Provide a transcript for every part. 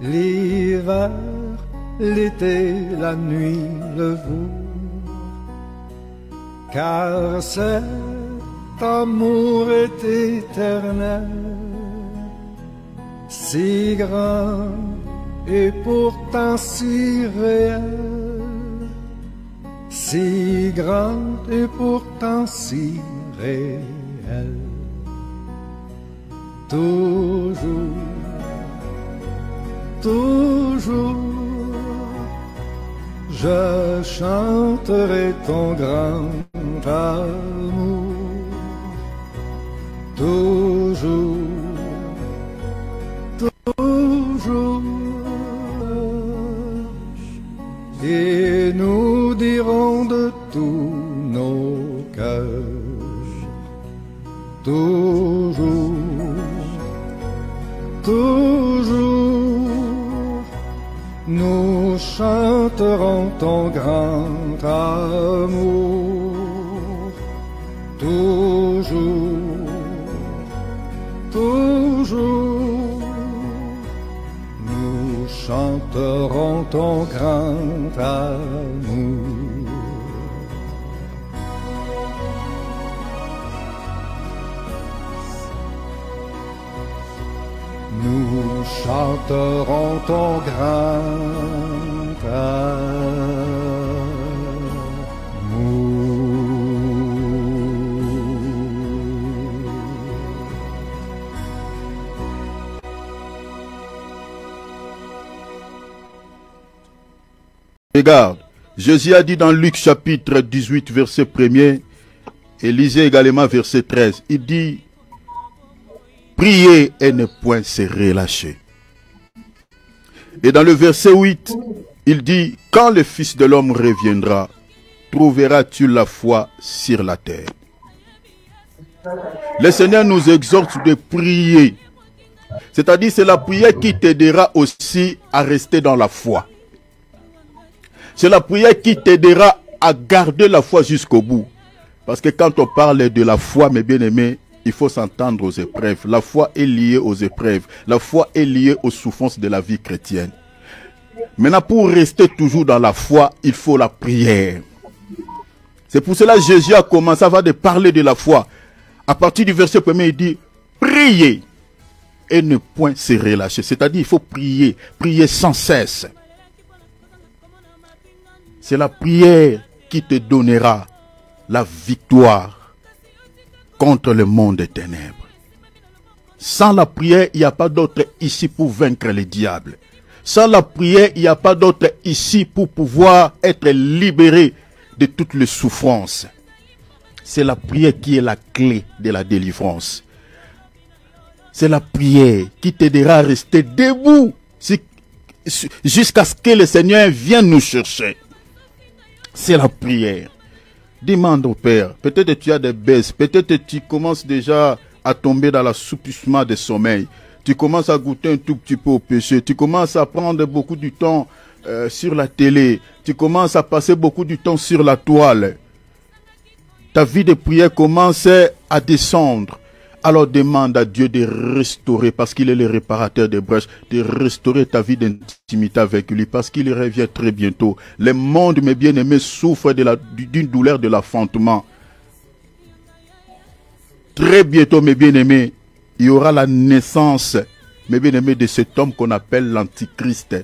l'hiver, l'été, la nuit, le jour, car cet amour est éternel, si grand et pourtant si réel, si grand et pourtant si réel. Toujours, toujours, je chanterai ton grand amour. Toujours, toujours, et nous dirons de tous nos cœurs, toujours, toujours, nous chanterons ton grand amour. Toujours, toujours, nous chanterons ton grand amour. Nous chanterons ton grand amour. Regarde, Jésus a dit dans Luc chapitre 18 verset 1er, et lisez également verset 13, il dit, priez et ne point se relâcher. Et dans le verset 8, il dit, quand le Fils de l'homme reviendra, trouveras-tu la foi sur la terre? Le Seigneur nous exhorte de prier. C'est-à-dire, c'est la prière qui t'aidera aussi à rester dans la foi. C'est la prière qui t'aidera à garder la foi jusqu'au bout. Parce que quand on parle de la foi, mes bien-aimés, il faut s'entendre aux épreuves. La foi est liée aux épreuves. La foi est liée aux souffrances de la vie chrétienne. Maintenant, pour rester toujours dans la foi, il faut la prière. C'est pour cela que Jésus a commencé avant de parler de la foi. À partir du verset 1er, il dit, priez et ne point se relâcher. C'est-à-dire, il faut prier, prier sans cesse. C'est la prière qui te donnera la victoire contre le monde des ténèbres. Sans la prière, il n'y a pas d'autre ici pour vaincre le diable. Sans la prière, il n'y a pas d'autre ici pour pouvoir être libéré de toutes les souffrances. C'est la prière qui est la clé de la délivrance. C'est la prière qui t'aidera à rester debout jusqu'à ce que le Seigneur vienne nous chercher. C'est la prière. Demande au Père. Peut-être que tu as des baisses. Peut-être que tu commences déjà à tomber dans l'assoupissement des sommeils. Tu commences à goûter un tout petit peu au péché. Tu commences à prendre beaucoup de temps sur la télé. Tu commences à passer beaucoup de temps sur la toile. Ta vie de prière commence à descendre. Alors demande à Dieu de restaurer, parce qu'il est le réparateur des brèches, de restaurer ta vie d'intimité avec lui, parce qu'il revient très bientôt. Le monde, mes bien-aimés, souffre d'une douleur de l'enfantement. Très bientôt, mes bien-aimés, il y aura la naissance, mes bien-aimés, de cet homme qu'on appelle l'Antichrist.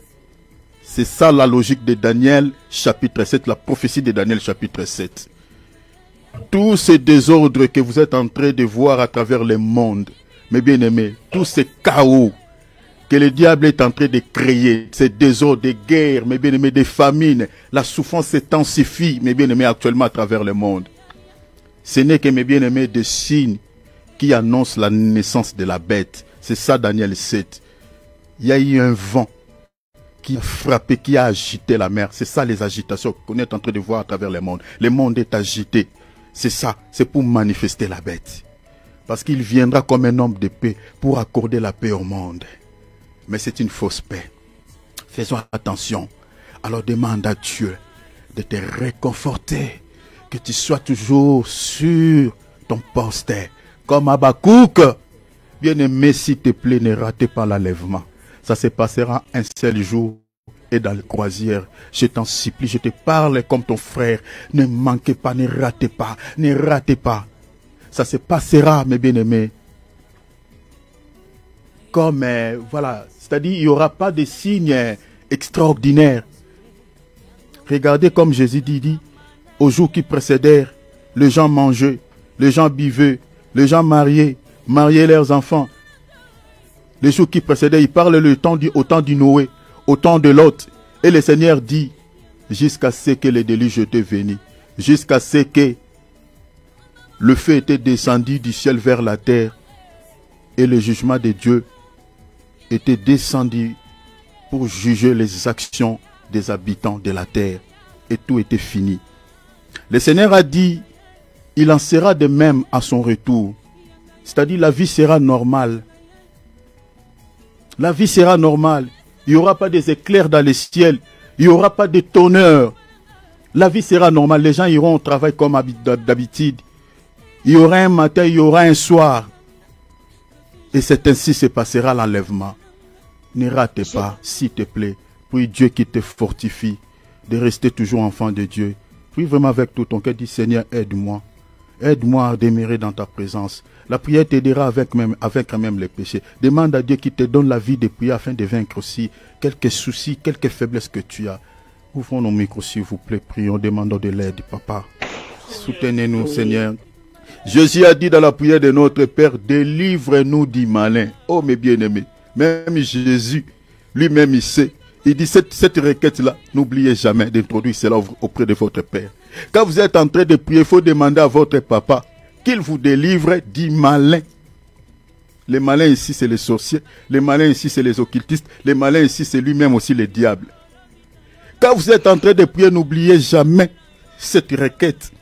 C'est ça la logique de Daniel chapitre 7, la prophétie de Daniel chapitre 7. Tous ces désordres que vous êtes en train de voir à travers le monde, mes bien-aimés, tous ces chaos que le diable est en train de créer, ces désordres, des guerres, mes bien-aimés, des famines, la souffrance s'intensifie, mes bien-aimés, actuellement à travers le monde. Ce n'est que, mes bien-aimés, des signes qui annoncent la naissance de la bête. C'est ça Daniel 7. Il y a eu un vent qui a frappé, qui a agité la mer. C'est ça les agitations qu'on est en train de voir à travers le monde. Le monde est agité. C'est ça, c'est pour manifester la bête. Parce qu'il viendra comme un homme de paix pour accorder la paix au monde. Mais c'est une fausse paix. Faisons attention. Alors demande à Dieu de te réconforter. Que tu sois toujours sur ton poste. Comme Habakkuk. Bien-aimé, s'il te plaît, ne rate pas l'enlèvement. Ça se passera un seul jour et dans le croisière. Je t'en supplie, je te parle comme ton frère. Ne manquez pas, ne ratez pas, ne ratez pas. Ça se passera, mes bien-aimés. Comme, voilà, c'est-à-dire, il n'y aura pas de signes extraordinaires. Regardez comme Jésus dit, aux jours qui précédèrent, les gens mangeaient, les gens buvaient, les gens mariaient leurs enfants. Les jours qui précédaient, il parle au temps du Noé, au temps de Lot. Et le Seigneur dit, jusqu'à ce que les déluge étaient venus, jusqu'à ce que le feu était descendu du ciel vers la terre, et le jugement de Dieu était descendu pour juger les actions des habitants de la terre. Et tout était fini. Le Seigneur a dit, il en sera de même à son retour. C'est-à-dire la vie sera normale. La vie sera normale. Il n'y aura pas des éclairs dans le ciel. Il n'y aura pas de tonnerre. La vie sera normale. Les gens iront au travail comme d'habitude. Il y aura un matin, il y aura un soir. Et c'est ainsi se passera l'enlèvement. Ne rate pas, s'il te plaît. Prie Dieu qui te fortifie de rester toujours enfant de Dieu. Prie vraiment avec tout ton cœur. Dis Seigneur, aide-moi. Aide-moi à demeurer dans ta présence. La prière t'aidera avec même les péchés. Demande à Dieu qui te donne la vie de prier afin de vaincre aussi quelques soucis, quelques faiblesses que tu as. Ouvrons nos micros s'il vous plaît. Prions, demandons de l'aide, Papa. Soutenez-nous, Seigneur. Jésus a dit dans la prière de notre Père, délivre-nous du malin. Oh mes bien-aimés, même Jésus, lui-même il sait. Il dit cette requête-là, n'oubliez jamais d'introduire cela auprès de votre Père. Quand vous êtes en train de prier, il faut demander à votre papa qu'il vous délivre du malin. Les malins ici, c'est les sorciers. Les malins ici, c'est les occultistes. Les malins ici, c'est lui-même aussi le diable. Quand vous êtes en train de prier, n'oubliez jamais cette requête.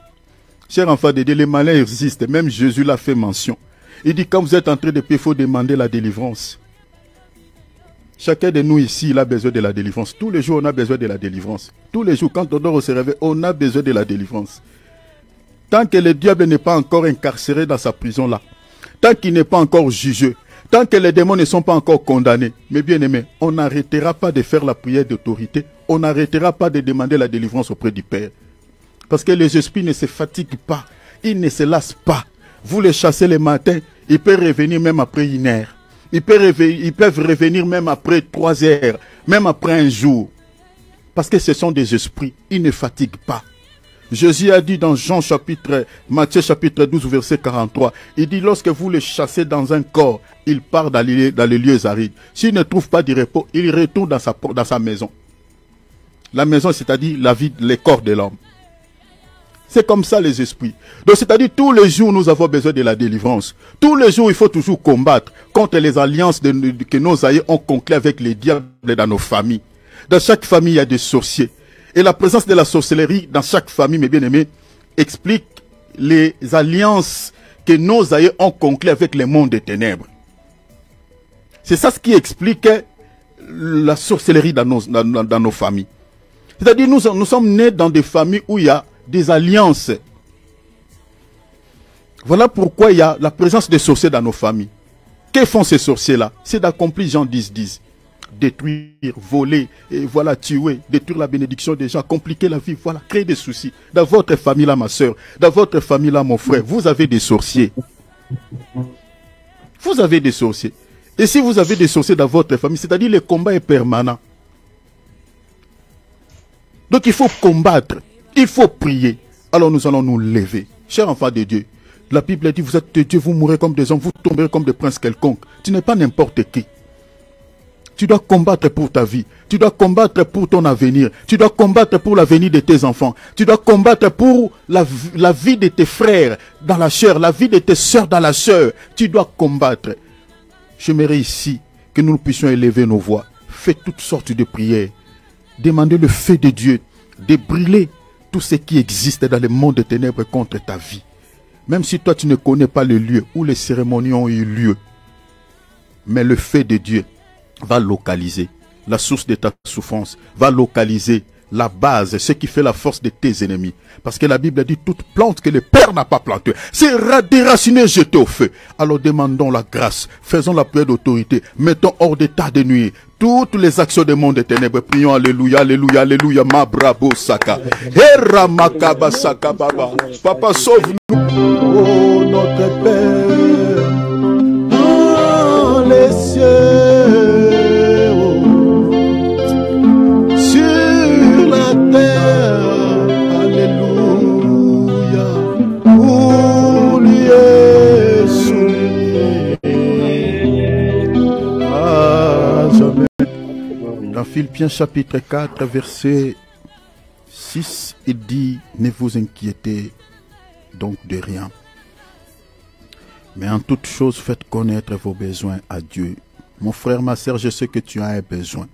Chers enfants de Dieu, les malins existent. Même Jésus l'a fait mention. Il dit, quand vous êtes en train de prier, il faut demander la délivrance. Chacun de nous ici, il a besoin de la délivrance. Tous les jours, on a besoin de la délivrance. Tous les jours, quand on dort au se réveille, on a besoin de la délivrance. Tant que le diable n'est pas encore incarcéré dans sa prison-là, tant qu'il n'est pas encore jugé, tant que les démons ne sont pas encore condamnés, mes bien-aimés, on n'arrêtera pas de faire la prière d'autorité, on n'arrêtera pas de demander la délivrance auprès du Père. Parce que les esprits ne se fatiguent pas, ils ne se lassent pas. Vous les chassez le matin, ils peuvent revenir même après 1 heure. Ils peuvent revenir même après 3 heures, même après un jour. Parce que ce sont des esprits, ils ne fatiguent pas. Jésus a dit dans Matthieu chapitre 12, verset 43, il dit, lorsque vous les chassez dans un corps, il part dans les lieux arides. S'il ne trouve pas de repos, il retourne dans sa maison. La maison, c'est-à-dire la vie, le corps de l'homme. C'est comme ça les esprits. Donc c'est-à-dire tous les jours nous avons besoin de la délivrance. Tous les jours il faut toujours combattre contre les alliances que nos aïeux ont conclues avec les diables dans nos familles. Dans chaque famille il y a des sorciers. Et la présence de la sorcellerie dans chaque famille, mes bien-aimés, explique les alliances que nos aïeux ont conclues avec le monde des ténèbres. C'est ça ce qui explique la sorcellerie dans nos familles. C'est-à-dire nous sommes nés dans des familles où il y a des alliances. Voilà pourquoi il y a la présence des sorciers dans nos familles. Que font ces sorciers-là? C'est d'accomplir Jean 10. Détruire, voler, et voilà, tuer, détruire la bénédiction des gens, compliquer la vie, voilà, créer des soucis. Dans votre famille là, ma soeur, dans votre famille là, mon frère, vous avez des sorciers. Vous avez des sorciers. Et si vous avez des sorciers dans votre famille, c'est-à-dire le combat est permanent. Donc il faut combattre. Il faut prier. Alors nous allons nous lever. Chers enfants de Dieu, la Bible dit, vous êtes de Dieu, vous mourrez comme des hommes, vous tomberez comme des princes quelconques. Tu n'es pas n'importe qui. Tu dois combattre pour ta vie. Tu dois combattre pour ton avenir. Tu dois combattre pour l'avenir de tes enfants. Tu dois combattre pour la vie de tes frères dans la chair, la vie de tes sœurs dans la chair. Tu dois combattre. J'aimerais ici que nous puissions élever nos voix. Faites toutes sortes de prières. Demandez le feu de Dieu de brûler tout ce qui existe dans le monde des ténèbres contre ta vie. Même si toi tu ne connais pas le lieu où les cérémonies ont eu lieu. Mais le feu de Dieu va localiser la source de ta souffrance, va localiser la base, ce qui fait la force de tes ennemis. Parce que la Bible dit toute plante que le Père n'a pas plantée, c'est déraciné, jeté au feu. Alors demandons la grâce, faisons la prière d'autorité, mettons hors d'état de nuit toutes les actions du monde des ténèbres. Prions, alléluia, alléluia, alléluia, ma bravo saka. Hera makaba saka baba. Papa, sauve-nous. Oh notre Père, dans les cieux, oh, sur la terre, alléluia, où lui est soumis à jamais. Dans Philippiens chapitre 4, verset 6, il dit, ne vous inquiétez donc de rien. Mais en toute chose, faites connaître vos besoins à Dieu. Mon frère, ma sœur, je sais que tu as un besoin.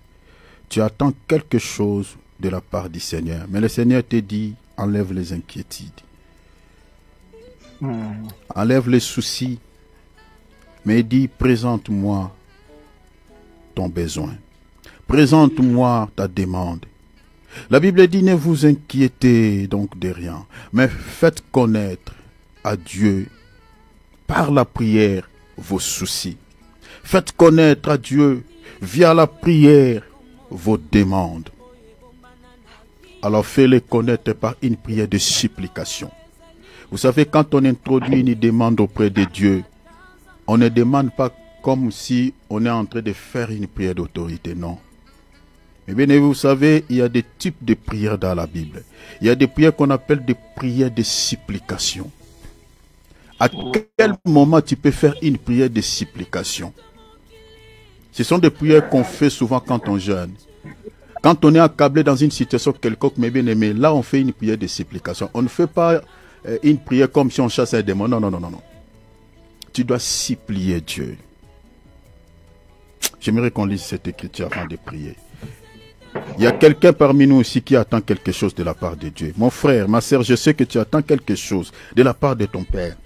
Tu attends quelque chose de la part du Seigneur. Mais le Seigneur te dit, enlève les inquiétudes. Enlève les soucis. Mais il dit, présente-moi ton besoin. Présente-moi ta demande. La Bible dit, ne vous inquiétez donc de rien, mais faites connaître à Dieu par la prière vos soucis. Faites connaître à Dieu via la prière vos demandes. Alors faites-les connaître par une prière de supplication. Vous savez, quand on introduit une demande auprès de Dieu, on ne demande pas comme si on est en train de faire une prière d'autorité, non. Mais bien, vous savez, il y a des types de prières dans la Bible. Il y a des prières qu'on appelle des prières de supplication. À quel moment tu peux faire une prière de supplication? Ce sont des prières qu'on fait souvent quand on jeûne. Quand on est accablé dans une situation quelconque, mais bien aimé, là on fait une prière de supplication. On ne fait pas une prière comme si on chasse un démon. Non, non, non, non, non. Tu dois supplier Dieu. J'aimerais qu'on lise cette écriture avant de prier. Il y a quelqu'un parmi nous aussi qui attend quelque chose de la part de Dieu. Mon frère, ma sœur, je sais que tu attends quelque chose de la part de ton Père.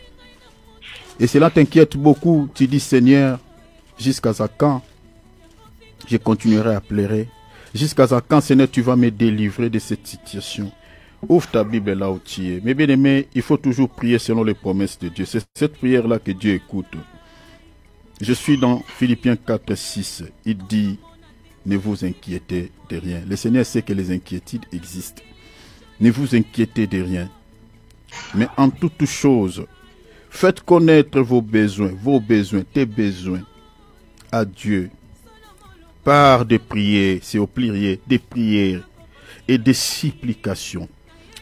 Et cela t'inquiète beaucoup. Tu dis, Seigneur, jusqu'à quand je continuerai à pleurer? Jusqu'à quand, Seigneur, tu vas me délivrer de cette situation? Ouvre ta Bible là où tu es. Mais bien aimé, il faut toujours prier selon les promesses de Dieu. C'est cette prière-là que Dieu écoute. Je suis dans Philippiens 4, 6. Il dit, ne vous inquiétez de rien. Le Seigneur sait que les inquiétudes existent. Ne vous inquiétez de rien. Mais en toutes choses, faites connaître vos besoins, tes besoins à Dieu. Par des prières, c'est au pluriel, des prières et des supplications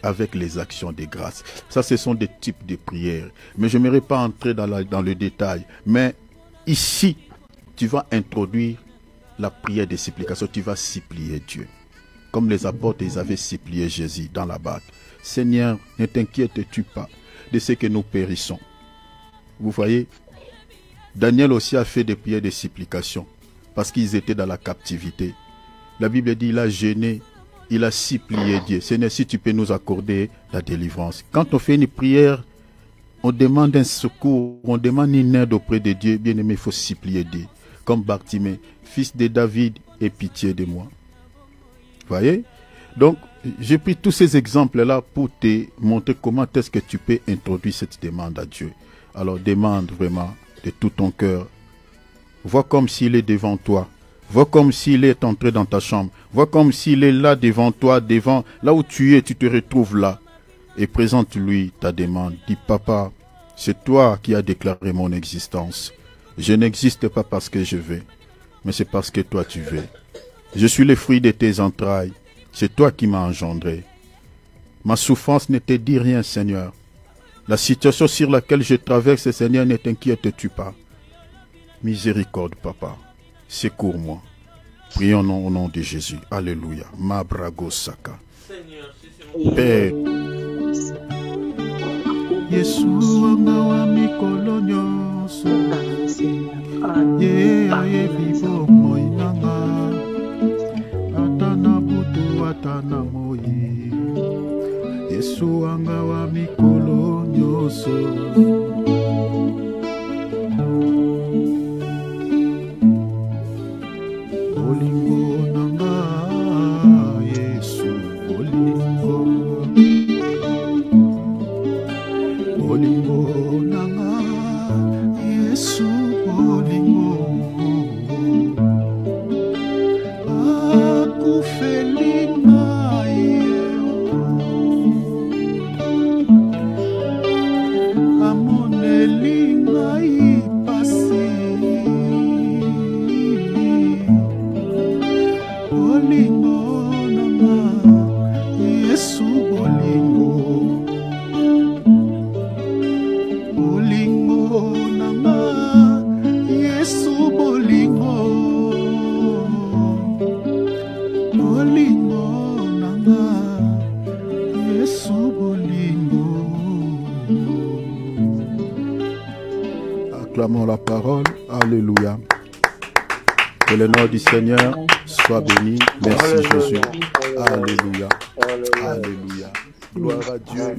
avec les actions de grâce. Ça, ce sont des types de prières. Mais je n'aimerais pas entrer dans le détail. Mais ici, tu vas introduire la prière des supplications, tu vas supplier Dieu. Comme les apôtres, ils avaient supplié Jésus dans la barque. Seigneur, ne t'inquiètes-tu pas de ce que nous périssons. Vous voyez, Daniel aussi a fait des prières de supplication parce qu'ils étaient dans la captivité. La Bible dit, il a gêné, il a supplié Dieu. Seigneur, si tu peux nous accorder la délivrance. Quand on fait une prière, on demande un secours, on demande une aide auprès de Dieu. Bien aimé, il faut supplier Dieu. Comme Bartimée, fils de David, aie pitié de moi. Vous voyez? Donc, j'ai pris tous ces exemples-là pour te montrer comment est-ce que tu peux introduire cette demande à Dieu. Alors, demande vraiment de tout ton cœur. Vois comme s'il est devant toi. Vois comme s'il est entré dans ta chambre. Vois comme s'il est là devant toi, devant là où tu es, tu te retrouves là. Et présente-lui ta demande. Dis, papa, c'est toi qui as déclaré mon existence. Je n'existe pas parce que je veux, mais c'est parce que toi tu veux. Je suis le fruit de tes entrailles. C'est toi qui m'as engendré. Ma souffrance ne te dit rien, Seigneur. La situation sur laquelle je traverse, Seigneur, ne t'inquiète-tu pas. Miséricorde, papa. Secours-moi. Prions au nom de Jésus. Alléluia. Ma brago saka. Père. Yeshua mawa mikolo nyonso ye aye vivo moinanga atana butu atana moi Yeshua mawa mikolo nyonso olingo nanga Yesu bolingo nanga Yesu bolingo bolingo nanga Yesu bolingo bolingo nanga Yesu bolingo. Acclamons la parole. Alléluia. Que le nom du Seigneur soit béni. Merci Jésus. Alléluia. Alléluia. Gloire à Dieu.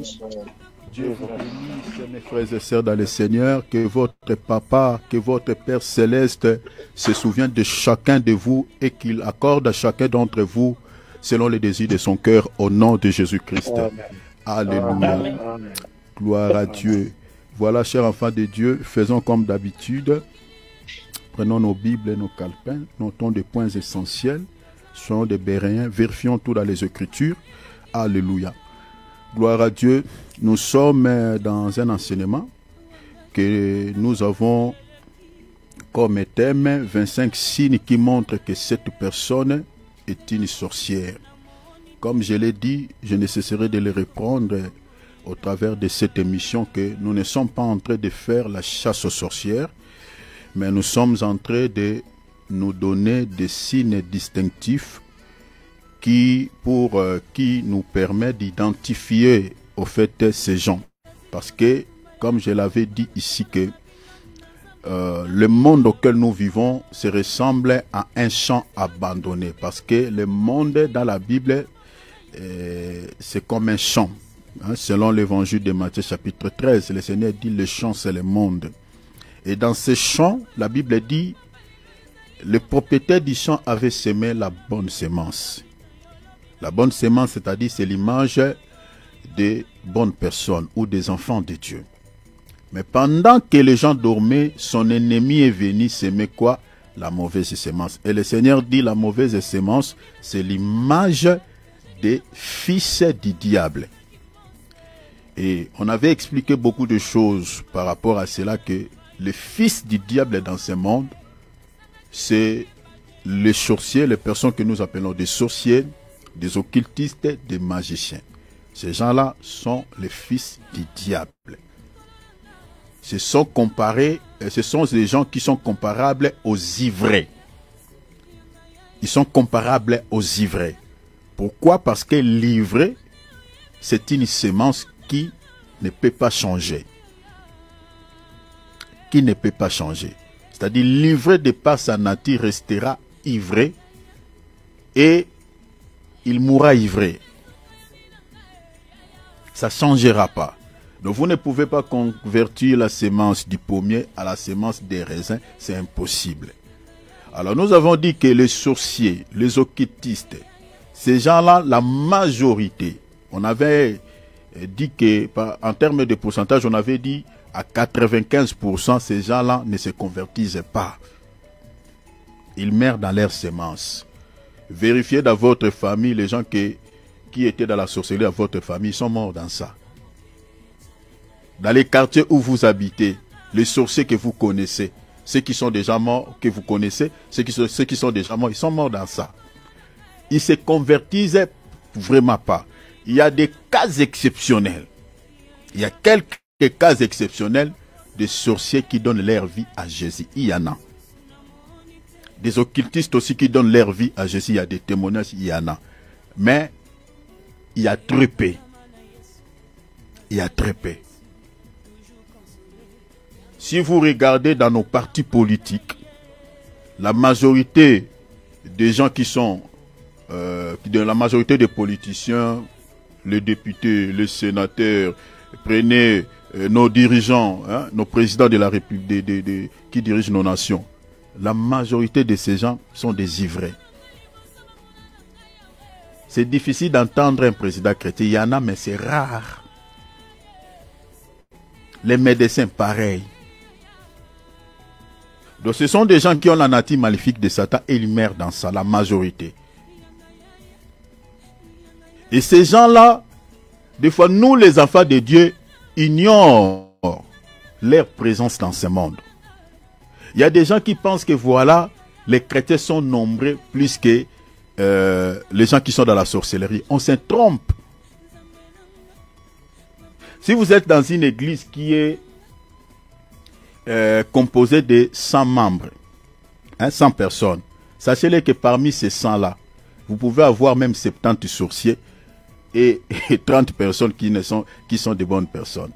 Dieu vous bénisse, mes frères et sœurs dans le Seigneur. Que votre Papa, que votre Père Céleste se souvienne de chacun de vous et qu'il accorde à chacun d'entre vous selon les désirs de son cœur au nom de Jésus-Christ. Alléluia. Gloire à Dieu. Voilà, chers enfants de Dieu, faisons comme d'habitude. Prenons nos Bibles et nos calepins, notons des points essentiels, soyons des Béréens, vérifions tout dans les Écritures. Alléluia. Gloire à Dieu. Nous sommes dans un enseignement que nous avons comme thème 25 signes qui montrent que cette personne est une sorcière. Comme je l'ai dit, je ne cesserai de le répondre au travers de cette émission que nous ne sommes pas en train de faire la chasse aux sorcières, mais nous sommes en train de nous donner des signes distinctifs qui nous permettent d'identifier au fait ces gens. Parce que, comme je l'avais dit ici, que le monde auquel nous vivons se ressemble à un champ abandonné. Parce que le monde dans la Bible, c'est comme un champ. Hein, selon l'évangile de Matthieu chapitre 13, le Seigneur dit le champ c'est le monde. Et dans ce champ, la Bible dit, le propriétaire du champ avait semé la bonne sémence. La bonne sémence, c'est-à-dire c'est l'image des bonnes personnes ou des enfants de Dieu. Mais pendant que les gens dormaient, son ennemi est venu semer quoi? La mauvaise sémence. Et le Seigneur dit la mauvaise sémence, c'est l'image des fils du diable. Et on avait expliqué beaucoup de choses par rapport à cela, que les fils du diable dans ce monde, c'est les sorciers, les personnes que nous appelons des sorciers, des occultistes, des magiciens. Ces gens-là sont les fils du diable. Ce sont des gens qui sont comparables aux ivraies. Ils sont comparables aux ivraies. Pourquoi? Parce que l'ivraie, c'est une sémence qui ne peut pas changer. Qui ne peut pas changer. C'est-à-dire l'ivraie de par sa nature restera ivré et il mourra ivré. Ça ne changera pas. Donc vous ne pouvez pas convertir la sémence du pommier à la sémence des raisins. C'est impossible. Alors nous avons dit que les sorciers, les occultistes, ces gens-là, la majorité, on avait dit que, en termes de pourcentage, on avait dit à 95%, ces gens-là ne se convertissent pas. Ils meurent dans leur sémence. Vérifiez dans votre famille, les gens qui étaient dans la sorcellerie à votre famille, ils sont morts dans ça. Dans les quartiers où vous habitez, les sorciers que vous connaissez, ceux qui sont déjà morts, que vous connaissez, ceux qui sont déjà morts, ils sont morts dans ça. Ils se convertissent vraiment pas. Il y a des cas exceptionnels. Il y a quelques cas exceptionnels de sorciers qui donnent leur vie à Jésus. Il y en a. Des occultistes aussi qui donnent leur vie à Jésus. Il y a des témoignages, il y en a. Mais il y a très peu. Il y a très peu. Si vous regardez dans nos partis politiques, la majorité des gens qui sont, la majorité des politiciens, les députés, les sénateurs, prenez nos dirigeants, hein, nos présidents de la République, qui dirigent nos nations. La majorité de ces gens sont des ivraies. C'est difficile d'entendre un président chrétien. Il y en a, mais c'est rare. Les médecins, pareil. Donc ce sont des gens qui ont la nature maléfique de Satan et ils meurent dans ça, la majorité. Et ces gens-là, des fois, nous les enfants de Dieu, ignorent leur présence dans ce monde. Il y a des gens qui pensent que voilà, les chrétiens sont nombreux plus que les gens qui sont dans la sorcellerie. On se trompe. Si vous êtes dans une église qui est composée de 100 membres, 100 personnes, sachez-le que parmi ces 100-là, vous pouvez avoir même 70 sorciers et 30 personnes qui sont de bonnes personnes.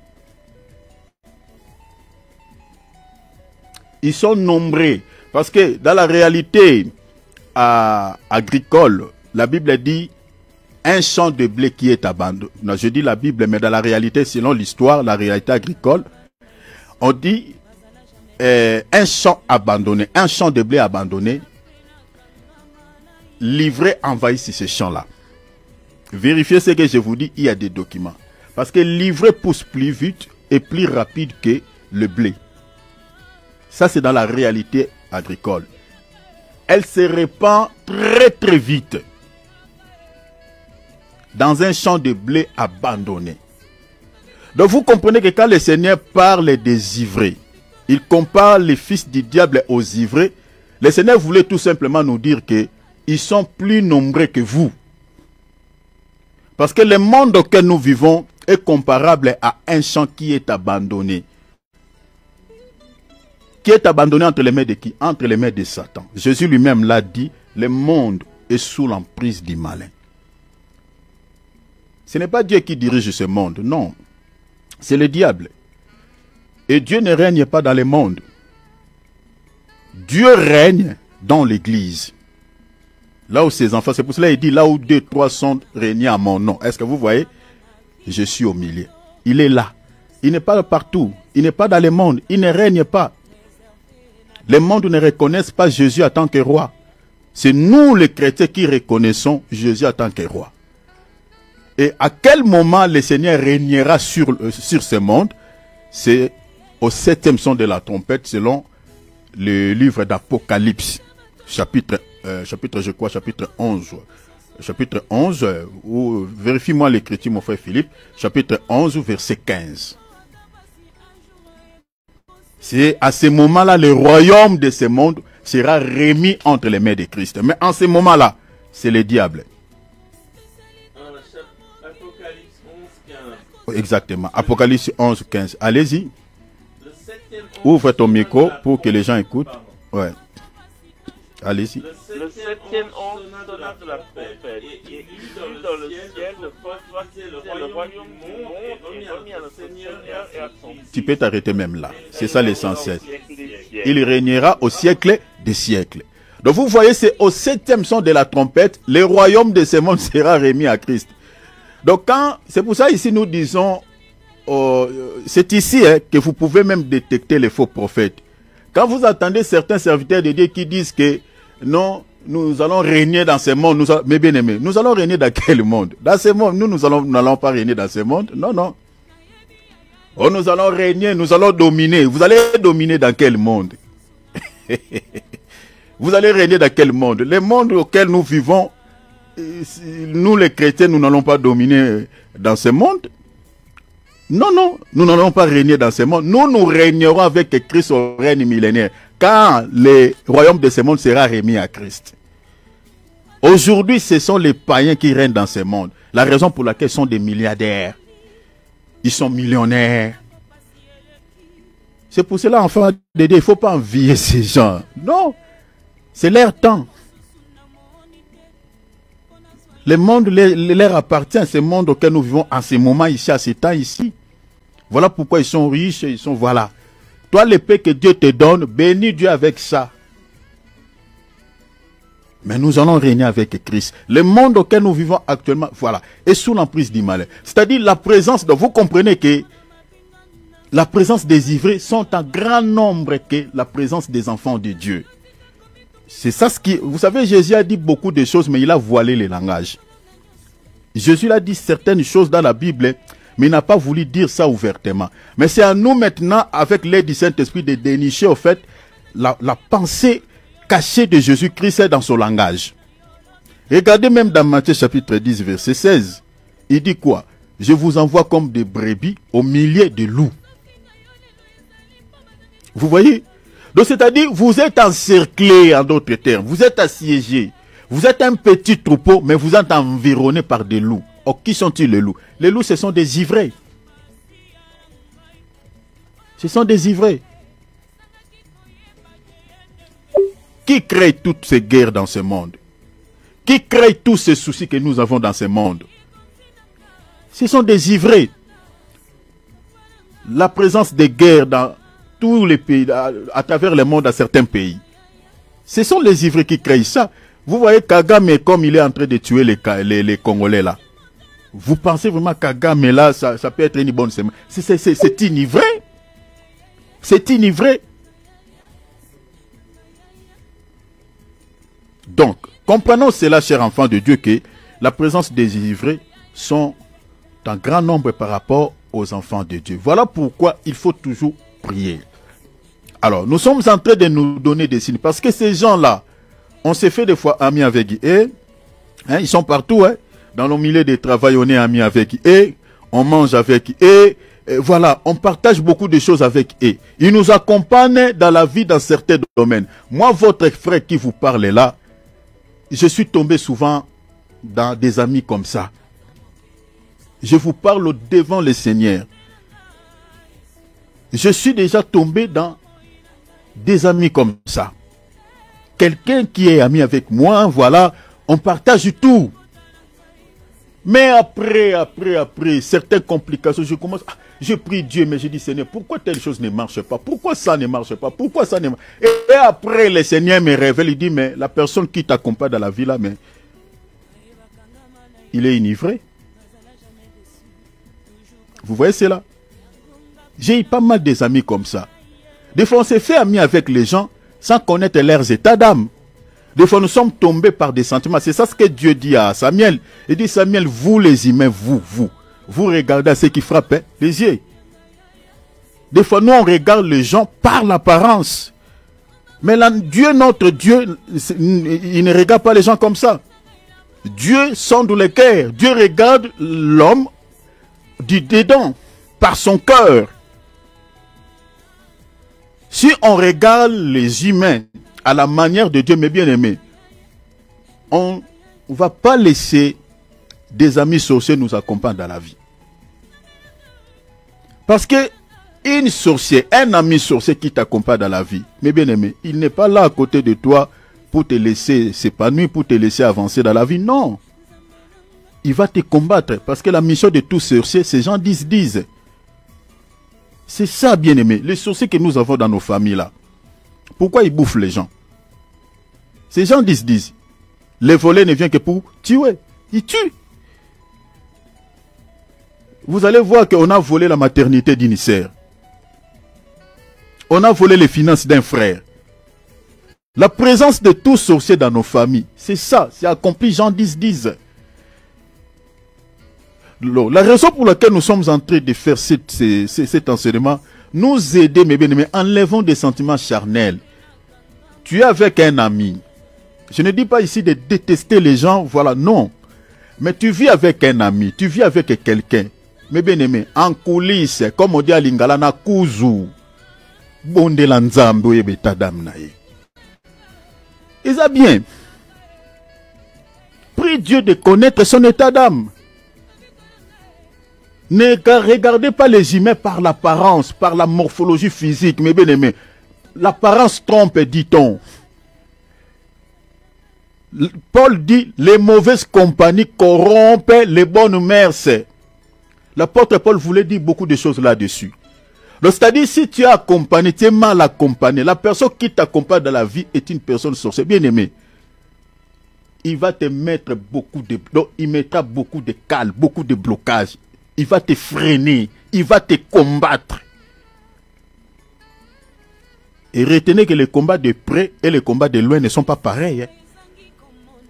Ils sont nombreux parce que dans la réalité agricole, la Bible dit un champ de blé qui est abandonné. Non, je dis la Bible, mais dans la réalité, selon l'histoire, la réalité agricole, on dit un champ abandonné, un champ de blé abandonné, l'ivraie envahit ce champ-là. Vérifiez ce que je vous dis, il y a des documents. Parce que l'ivraie pousse plus vite et plus rapide que le blé. Ça, c'est dans la réalité agricole. Elle se répand très très vite dans un champ de blé abandonné. Donc vous comprenez que quand le Seigneur parle des ivraies, il compare les fils du diable aux ivraies. Le Seigneur voulait tout simplement nous dire que ils sont plus nombreux que vous. Parce que le monde auquel nous vivons est comparable à un champ qui est abandonné. Qui est abandonné entre les mains de qui? Entre les mains de Satan. Jésus lui-même l'a dit, le monde est sous l'emprise du malin. Ce n'est pas Dieu qui dirige ce monde, non. C'est le diable. Et Dieu ne règne pas dans le monde. Dieu règne dans l'église. Là où ses enfants, c'est pour cela qu'il dit, là où 2, 3 sont réunis à mon nom. Est-ce que vous voyez? Je suis au milieu. Il est là. Il n'est pas partout. Il n'est pas dans le monde. Il ne règne pas. Les mondes ne reconnaissent pas Jésus en tant que roi. C'est nous les chrétiens qui reconnaissons Jésus en tant que roi. Et à quel moment le Seigneur régnera sur ce monde? C'est au 7e son de la trompette selon le livre d'Apocalypse, chapitre 11. Chapitre 11, vérifie-moi l'écriture mon frère Philippe, chapitre 11, verset 15. C'est à ce moment-là, le royaume de ce monde sera remis entre les mains de Christ. Mais en ce moment-là, c'est le diable. Exactement. Apocalypse 11, 15. Allez-y. Ouvre ton micro pour que les gens écoutent. Ouais. Allez-y. Le 7e ange sonna de la trompette, et il eut dans le ciel le royaume du monde est remis à notre Seigneur et à son Fils. Tu peux t'arrêter même là. C'est ça l'essentiel. Il régnera au siècle des siècles. Donc vous voyez, c'est au 7e son de la trompette, le royaume de ce monde sera remis à Christ. Donc c'est pour ça ici nous disons, c'est ici que vous pouvez même détecter les faux prophètes. Quand vous entendez certains serviteurs de Dieu qui disent que non, nous allons régner dans ce monde, mais bien aimé, nous allons régner dans quel monde? Dans ce monde, nous n'allons pas régner dans ce monde, non, non. Oh, nous allons régner, nous allons dominer. Vous allez dominer dans quel monde? Vous allez régner dans quel monde? Le monde auquel nous vivons, nous les chrétiens, nous n'allons pas dominer dans ce monde. Non, non, nous n'allons pas régner dans ce monde. Nous régnerons avec Christ au règne millénaire. Quand le royaume de ce monde sera remis à Christ. Aujourd'hui, ce sont les païens qui règnent dans ce monde. La raison pour laquelle ils sont des milliardaires. Ils sont millionnaires. C'est pour cela, enfant de Dieu, il ne faut pas envier ces gens. Non, c'est leur temps. Le monde leur appartient, ce monde auquel nous vivons en ce moment ici, à ce temps ici. Voilà pourquoi ils sont riches, ils sont, voilà. Toi, les paix que Dieu te donne, bénis Dieu avec ça. Mais nous allons régner avec Christ. Le monde auquel nous vivons actuellement, voilà, est sous l'emprise du malin. C'est-à-dire la présence, donc vous comprenez que la présence des ivraies sont en grand nombre que la présence des enfants de Dieu. C'est ça ce qui... Vous savez, Jésus a dit beaucoup de choses, mais il a voilé les langages. Jésus a dit certaines choses dans la Bible, mais il n'a pas voulu dire ça ouvertement. Mais c'est à nous maintenant, avec l'aide du Saint-Esprit, de dénicher au fait la pensée cachée de Jésus-Christ dans son langage. Regardez même dans Matthieu chapitre 10, verset 16. Il dit quoi? Je vous envoie comme des brebis au milieu des loups. Vous voyez? Donc c'est-à-dire, vous êtes encerclés, en d'autres termes. Vous êtes assiégés. Vous êtes un petit troupeau, mais vous êtes environné par des loups. Oh, qui sont-ils les loups? Les loups, ce sont des ivrés. Ce sont des ivrés. Qui crée toutes ces guerres dans ce monde? Qui crée tous ces soucis que nous avons dans ce monde? Ce sont des ivrés. La présence des guerres dans tous les pays, à travers le monde, à certains pays. Ce sont les ivrés qui créent ça. Vous voyez Kagame comme il est en train de tuer les Congolais là. Vous pensez vraiment Kagame là, ça peut être une bonne semaine. C'est inivré. C'est inivré. Donc, comprenons cela, chers enfants de Dieu, que la présence des ivrés sont en grand nombre par rapport aux enfants de Dieu. Voilà pourquoi il faut toujours prier. Alors, nous sommes en train de nous donner des signes. Parce que ces gens-là, on s'est fait des fois amis avec eux. Ils sont partout. Dans nos milieux de travail, on est amis avec eux. On mange avec eux. Voilà, on partage beaucoup de choses avec eux. Ils nous accompagnent dans la vie dans certains domaines. Moi, votre frère qui vous parle là, je suis tombé souvent dans des amis comme ça. Je vous parle devant le Seigneur. Je suis déjà tombé dans des amis comme ça. Quelqu'un qui est ami avec moi, voilà, on partage tout. Mais après, certaines complications, je prie Dieu, mais je dis Seigneur, pourquoi telle chose ne marche pas? Pourquoi ça ne marche pas? Pourquoi ça ne marche pas? Et après, le Seigneur me révèle, il dit, mais la personne qui t'accompagne dans la vie là, mais il est enivré. Vous voyez cela? J'ai eu pas mal des amis comme ça. Des fois, on s'est fait amis avec les gens sans connaître leurs états d'âme. Des fois, nous sommes tombés par des sentiments. C'est ça ce que Dieu dit à Samuel. Il dit, Samuel, vous les humains, vous regardez à ce qui frappe les yeux. Des fois, nous, on regarde les gens par l'apparence. Mais là, Dieu, notre Dieu, il ne regarde pas les gens comme ça. Dieu sonde le cœur. Dieu regarde l'homme du dedans, par son cœur. Si on regarde les humains à la manière de Dieu, mes bien-aimés, on ne va pas laisser des amis sorciers nous accompagner dans la vie. Parce que une sorcière, un ami sorcier qui t'accompagne dans la vie, mes bien-aimés, il n'est pas là à côté de toi pour te laisser s'épanouir, pour te laisser avancer dans la vie. Non. Il va te combattre. Parce que la mission de tous sorciers, ces gens disent. C'est ça, bien-aimés. Les sorciers que nous avons dans nos familles là. Pourquoi ils bouffent les gens? Ces gens disent. Les volets ne viennent que pour tuer. Ils tuent. Vous allez voir qu'on a volé la maternité d'une sœur. On a volé les finances d'un frère. La présence de tous sorciers dans nos familles, c'est ça. C'est accompli, gens disent. La raison pour laquelle nous sommes en train de faire cet enseignement, nous aider, mes bien-aimés, enlevons des sentiments charnels. Tu es avec un ami. Je ne dis pas ici de détester les gens, voilà, non. Mais tu vis avec un ami, tu vis avec quelqu'un. Mes bien-aimés, en coulisses, comme on dit à Lingala, na kuzu. Bonde lanzambo ye betadam na ye. Et ça bien. Prie Dieu de connaître son état d'âme. Ne regardez pas les humains par l'apparence, par la morphologie physique, mes bien-aimés. L'apparence trompe, dit-on. Paul dit, les mauvaises compagnies corrompent les bonnes mœurs. L'apôtre Paul voulait dire beaucoup de choses là-dessus. Donc, c'est-à-dire, si tu es accompagné, tu es mal accompagné, la personne qui t'accompagne dans la vie est une personne sorcière. Bien-aimé, il va te mettre beaucoup de... Donc, il mettra beaucoup de cales, beaucoup de blocages. Il va te freiner, il va te combattre. Et retenez que les combats de près et les combats de loin ne sont pas pareils.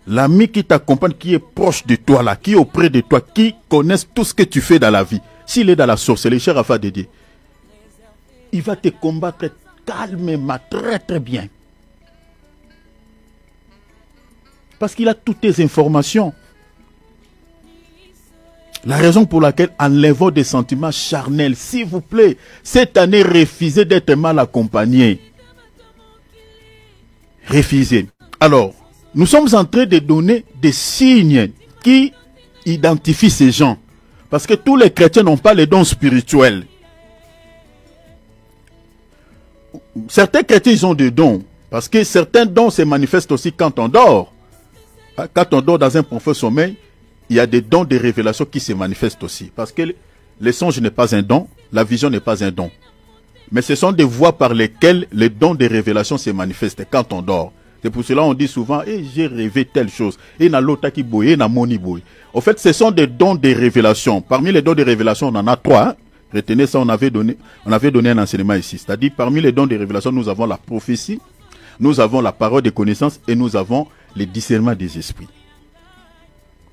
L'ami qui t'accompagne, qui est proche de toi, là, qui est auprès de toi, qui connaît tout ce que tu fais dans la vie, s'il est dans la sorcellerie, cher Rafa Dédé, il va te combattre calmement, très très bien. Parce qu'il a toutes tes informations. La raison pour laquelle enlevons des sentiments charnels, s'il vous plaît, cette année, refusez d'être mal accompagné. Refusez. Alors, nous sommes en train de donner des signes qui identifient ces gens. Parce que tous les chrétiens n'ont pas les dons spirituels. Certains chrétiens, ils ont des dons. Parce que certains dons se manifestent aussi quand on dort. Quand on dort dans un profond sommeil, il y a des dons de révélation qui se manifestent aussi. Parce que le songe n'est pas un don, la vision n'est pas un don. Mais ce sont des voies par lesquelles les dons de révélation se manifestent quand on dort. C'est pour cela qu'on dit souvent, j'ai rêvé telle chose. Et na lota ki boye, na moni boye. En fait, ce sont des dons de révélation. Parmi les dons de révélation, on en a 3. Hein? Retenez ça, on avait donné un enseignement ici. C'est-à-dire, parmi les dons de révélation, nous avons la prophétie, nous avons la parole de connaissance et nous avons le discernement des esprits.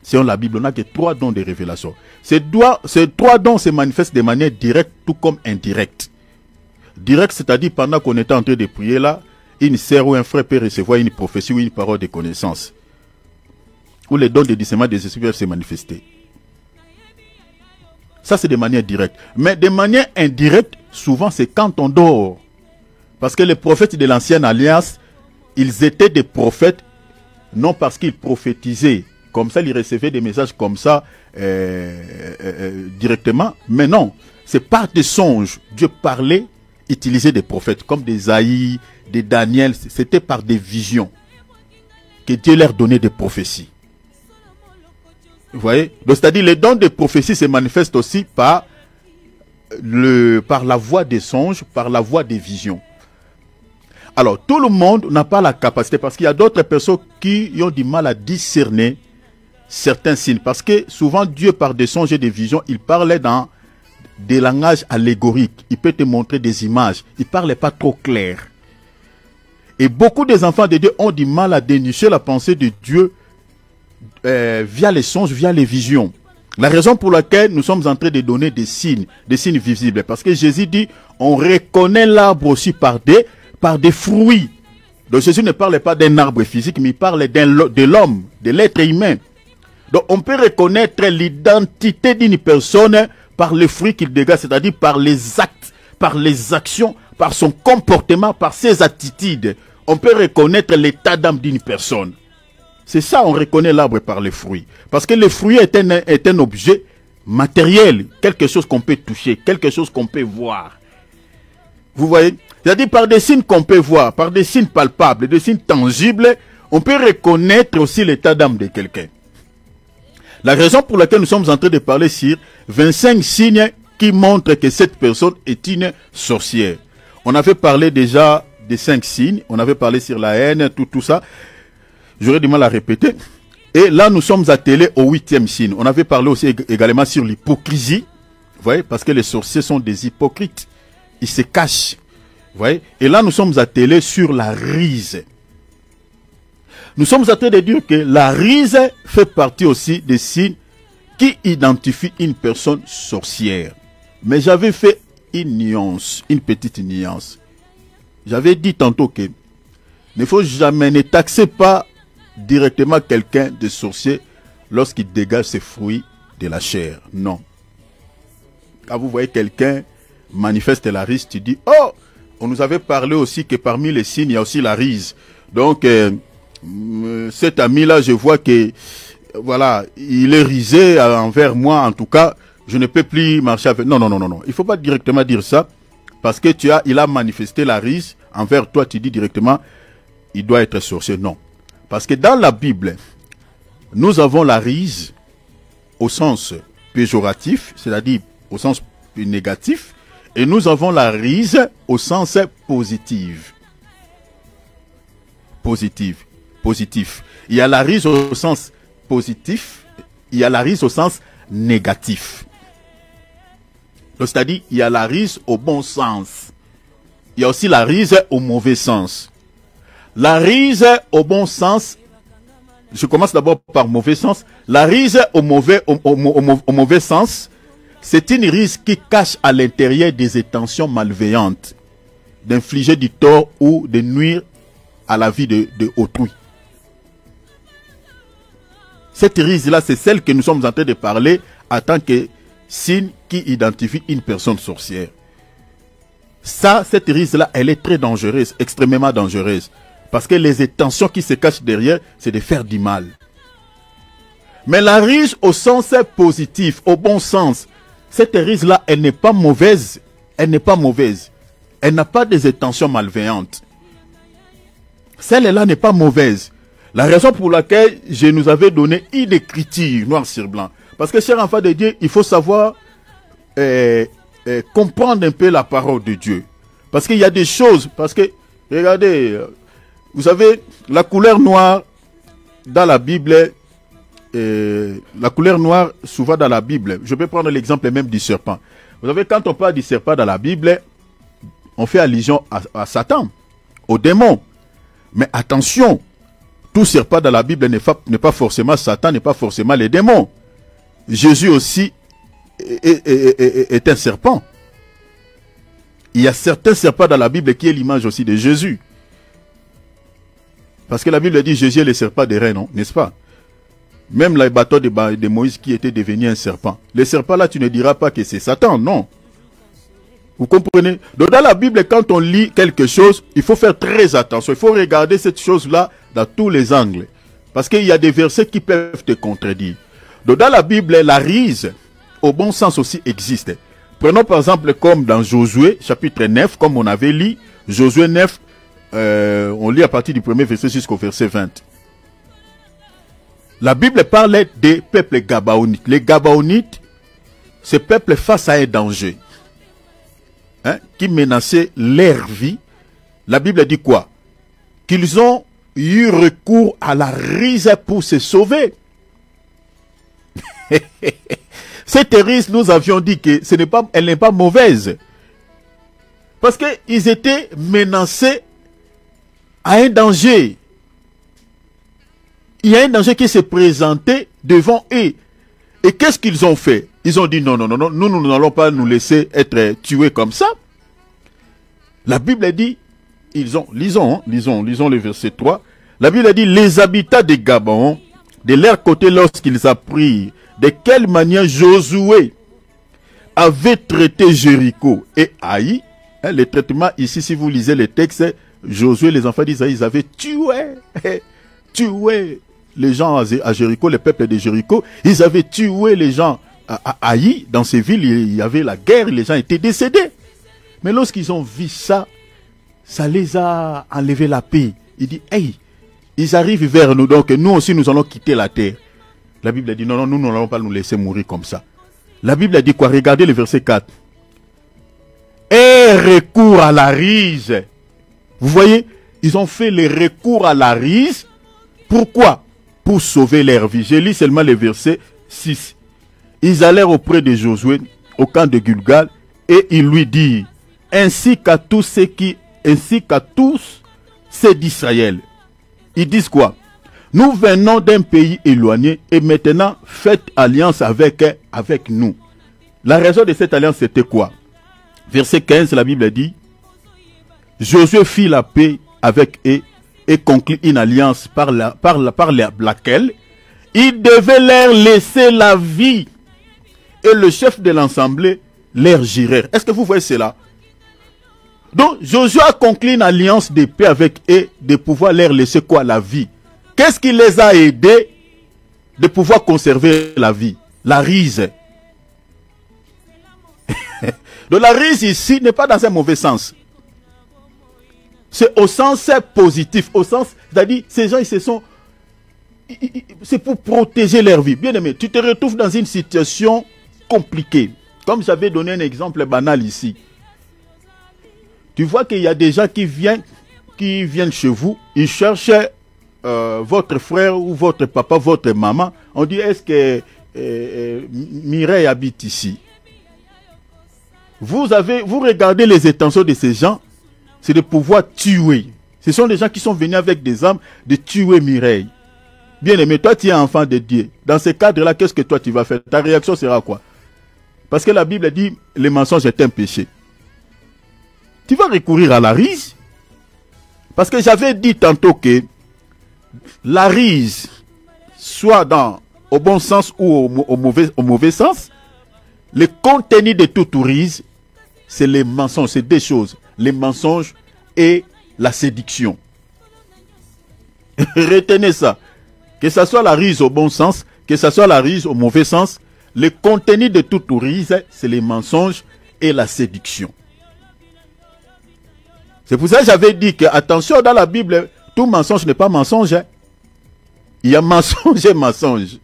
Selon la Bible, on n'a que 3 dons de révélation. Ces 3 dons se manifestent de manière directe, tout comme indirecte. Direct, c'est-à-dire pendant qu'on était en train de prier là, une sœur ou un frère peut recevoir une prophétie ou une parole de connaissance. Ou les dons de discernement des esprits peuvent se manifester. Ça, c'est de manière directe. Mais de manière indirecte, souvent, c'est quand on dort. Parce que les prophètes de l'ancienne alliance, ils étaient des prophètes, non parce qu'ils prophétisaient, comme ça, ils recevaient des messages comme ça, directement. Mais non, c'est par des songes. Dieu parlait, utilisait des prophètes, comme des Isaïe, des Daniel. C'était par des visions que Dieu leur donnait des prophéties. Vous voyez? Donc, c'est-à-dire, les dons de prophétie se manifestent aussi par la voix des songes, par la voix des visions. Alors, tout le monde n'a pas la capacité, parce qu'il y a d'autres personnes qui ont du mal à discerner certains signes. Parce que souvent, Dieu, par des songes et des visions, il parlait dans des langages allégoriques. Il peut te montrer des images. Il ne parlait pas trop clair. Et beaucoup des enfants de Dieu ont du mal à dénicher la pensée de Dieu via les songes, via les visions. La raison pour laquelle nous sommes en train de donner des signes visibles. Parce que Jésus dit, on reconnaît l'arbre aussi par des fruits. Donc Jésus ne parle pas d'un arbre physique, mais il parle de l'homme, de l'être humain. Donc on peut reconnaître l'identité d'une personne par les fruits qu'il dégage, c'est-à-dire par les actes, par les actions, par son comportement, par ses attitudes. On peut reconnaître l'état d'âme d'une personne. C'est ça, on reconnaît l'arbre par les fruits. Parce que le fruit est un objet matériel, quelque chose qu'on peut toucher, quelque chose qu'on peut voir. Vous voyez? C'est-à-dire par des signes qu'on peut voir, par des signes palpables, des signes tangibles, on peut reconnaître aussi l'état d'âme de quelqu'un. La raison pour laquelle nous sommes en train de parler sur 25 signes qui montrent que cette personne est une sorcière. On avait parlé déjà des 5 signes, on avait parlé sur la haine, tout ça. J'aurais du mal à répéter. Et là, nous sommes attelés au 8e signe. On avait parlé aussi également sur l'hypocrisie. Vous voyez, parce que les sorciers sont des hypocrites. Ils se cachent. Vous voyez. Et là, nous sommes attelés sur la rise. Nous sommes en train de dire que la rise fait partie aussi des signes qui identifient une personne sorcière. Mais j'avais fait une nuance, une petite nuance. J'avais dit tantôt que il ne faut jamais, ne taxer pas directement quelqu'un de sorcier lorsqu'il dégage ses fruits de la chair. Non. Quand vous voyez quelqu'un manifeste la rise, tu dis, oh, on nous avait parlé aussi que parmi les signes, il y a aussi la rise. Donc, cet ami-là, je vois que, voilà, il est risé envers moi, en tout cas, je ne peux plus marcher avec... Non, non, non, non, non. Il ne faut pas directement dire ça, parce que il a manifesté la rise envers toi, tu dis directement, il doit être sorcier. Non. Parce que dans la Bible, nous avons la rise au sens péjoratif, c'est-à-dire au sens négatif, et nous avons la rise au sens positif. Positif. Il y a la rise au sens positif, il y a la rise au sens négatif. C'est-à-dire, il y a la rise au bon sens. Il y a aussi la rise au mauvais sens. La rise au bon sens, je commence d'abord par mauvais sens. La rise au mauvais sens, c'est une rise qui cache à l'intérieur des intentions malveillantes, d'infliger du tort ou de nuire à la vie de autrui. Cette rise-là, c'est celle que nous sommes en train de parler en tant que signe qui identifie une personne sorcière. Ça, cette rise-là, elle est très dangereuse, extrêmement dangereuse. Parce que les intentions qui se cachent derrière, c'est de faire du mal. Mais la ruse au sens positif, au bon sens, cette ruse-là, elle n'est pas mauvaise. Elle n'est pas mauvaise. Elle n'a pas des intentions malveillantes. Celle-là n'est pas mauvaise. La raison pour laquelle je nous avais donné une écriture noir sur blanc. Parce que, chers enfants de Dieu, il faut savoir comprendre un peu la parole de Dieu. Parce qu'il y a des choses, parce que, regardez, vous savez, la couleur noire dans la Bible, la couleur noire souvent dans la Bible, je peux prendre l'exemple même du serpent. Vous savez, quand on parle du serpent dans la Bible, on fait allusion à Satan, au démon. Mais attention, tout serpent dans la Bible n'est pas forcément Satan, n'est pas forcément les démons. Jésus aussi est un serpent. Il y a certains serpents dans la Bible qui est l'image aussi de Jésus. Parce que la Bible dit Jésus est le serpent des reins, non? N'est-ce pas? Même le bâton de Moïse qui était devenu un serpent. Le serpent là, tu ne diras pas que c'est Satan, non. Vous comprenez? Donc dans la Bible, quand on lit quelque chose, il faut faire très attention. Il faut regarder cette chose-là dans tous les angles. Parce qu'il y a des versets qui peuvent te contredire. Donc dans la Bible, la ruse, au bon sens aussi, existe. Prenons par exemple comme dans Josué, chapitre 9, comme on avait lu, Josué 9, on lit à partir du premier verset jusqu'au verset 20. La Bible parle des peuples gabaonites. Les gabaonites, ce peuple face à un danger, qui menaçait leur vie. La Bible dit quoi? Qu'ils ont eu recours à la ruse pour se sauver. Cette ruse, nous avions dit que elle n'est pas mauvaise. Parce qu'ils étaient menacés à un danger. Il y a un danger qui s'est présenté devant eux. Et qu'est-ce qu'ils ont fait? Ils ont dit non, non, non, non, nous n'allons pas nous laisser être tués comme ça. La Bible dit, lisons le verset 3. La Bible dit, les habitants de Gabaon, de leur côté lorsqu'ils apprirent de quelle manière Josué avait traité Jéricho et Haï. Le traitement ici, si vous lisez les textes, Josué, les enfants d'Israël, ils avaient tué les gens à Jéricho, le peuple de Jéricho. Ils avaient tué les gens à Haï. Dans ces villes, il y avait la guerre, les gens étaient décédés. Mais lorsqu'ils ont vu ça, ça les a enlevé la paix. Il dit, hey, ils arrivent vers nous, donc nous aussi nous allons quitter la terre. La Bible dit, non, non, nous n'allons pas nous laisser mourir comme ça. La Bible dit quoi? Regardez le verset 4. Et recours à la ruse. Vous voyez, ils ont fait le recours à la ruse. Pourquoi? Pour sauver leur vie. Je lis seulement le verset 6. Ils allèrent auprès de Josué au camp de Gilgal et ils lui dirent, ainsi qu'à tous ceux d'Israël. Ils disent quoi? Nous venons d'un pays éloigné et maintenant faites alliance avec nous. La raison de cette alliance c'était quoi? Verset 15, la Bible dit, Josué fit la paix avec eux et conclut une alliance par laquelle il devait leur laisser la vie. Et le chef de l'assemblée leur jurait. Est-ce que vous voyez cela? Donc Josué a conclu une alliance de paix avec eux de pouvoir leur laisser quoi? La vie. Qu'est-ce qui les a aidés de pouvoir conserver la vie? La ruse. Donc la ruse ici n'est pas dans un mauvais sens. C'est au sens positif. Au sens, c'est-à-dire, ces gens, ils se sont... C'est pour protéger leur vie. Bien aimé, tu te retrouves dans une situation compliquée. Comme j'avais donné un exemple banal ici. Tu vois qu'il y a des gens qui viennent chez vous, ils cherchent votre frère ou votre papa, votre maman. On dit, est-ce que Mireille habite ici? Vous regardez les intentions de ces gens, c'est de pouvoir tuer. Ce sont des gens qui sont venus avec des armes de tuer Mireille. Bien aimé, toi tu es enfant de Dieu. Dans ce cadre-là, qu'est-ce que toi tu vas faire? Ta réaction sera quoi? Parce que la Bible dit, le mensonge est un péché. Tu vas recourir à la ruse. Parce que j'avais dit tantôt que la ruse, soit au bon sens ou au mauvais sens, le contenu de toute ruse, c'est les mensonges, c'est deux choses. Les mensonges et la séduction. Retenez ça. Que ce soit la ruse au bon sens, que ce soit la ruse au mauvais sens, le contenu de toute ruse, c'est les mensonges et la séduction. C'est pour ça que j'avais dit que, attention, dans la Bible, tout mensonge n'est pas mensonge. Hein. Il y a mensonge et mensonge.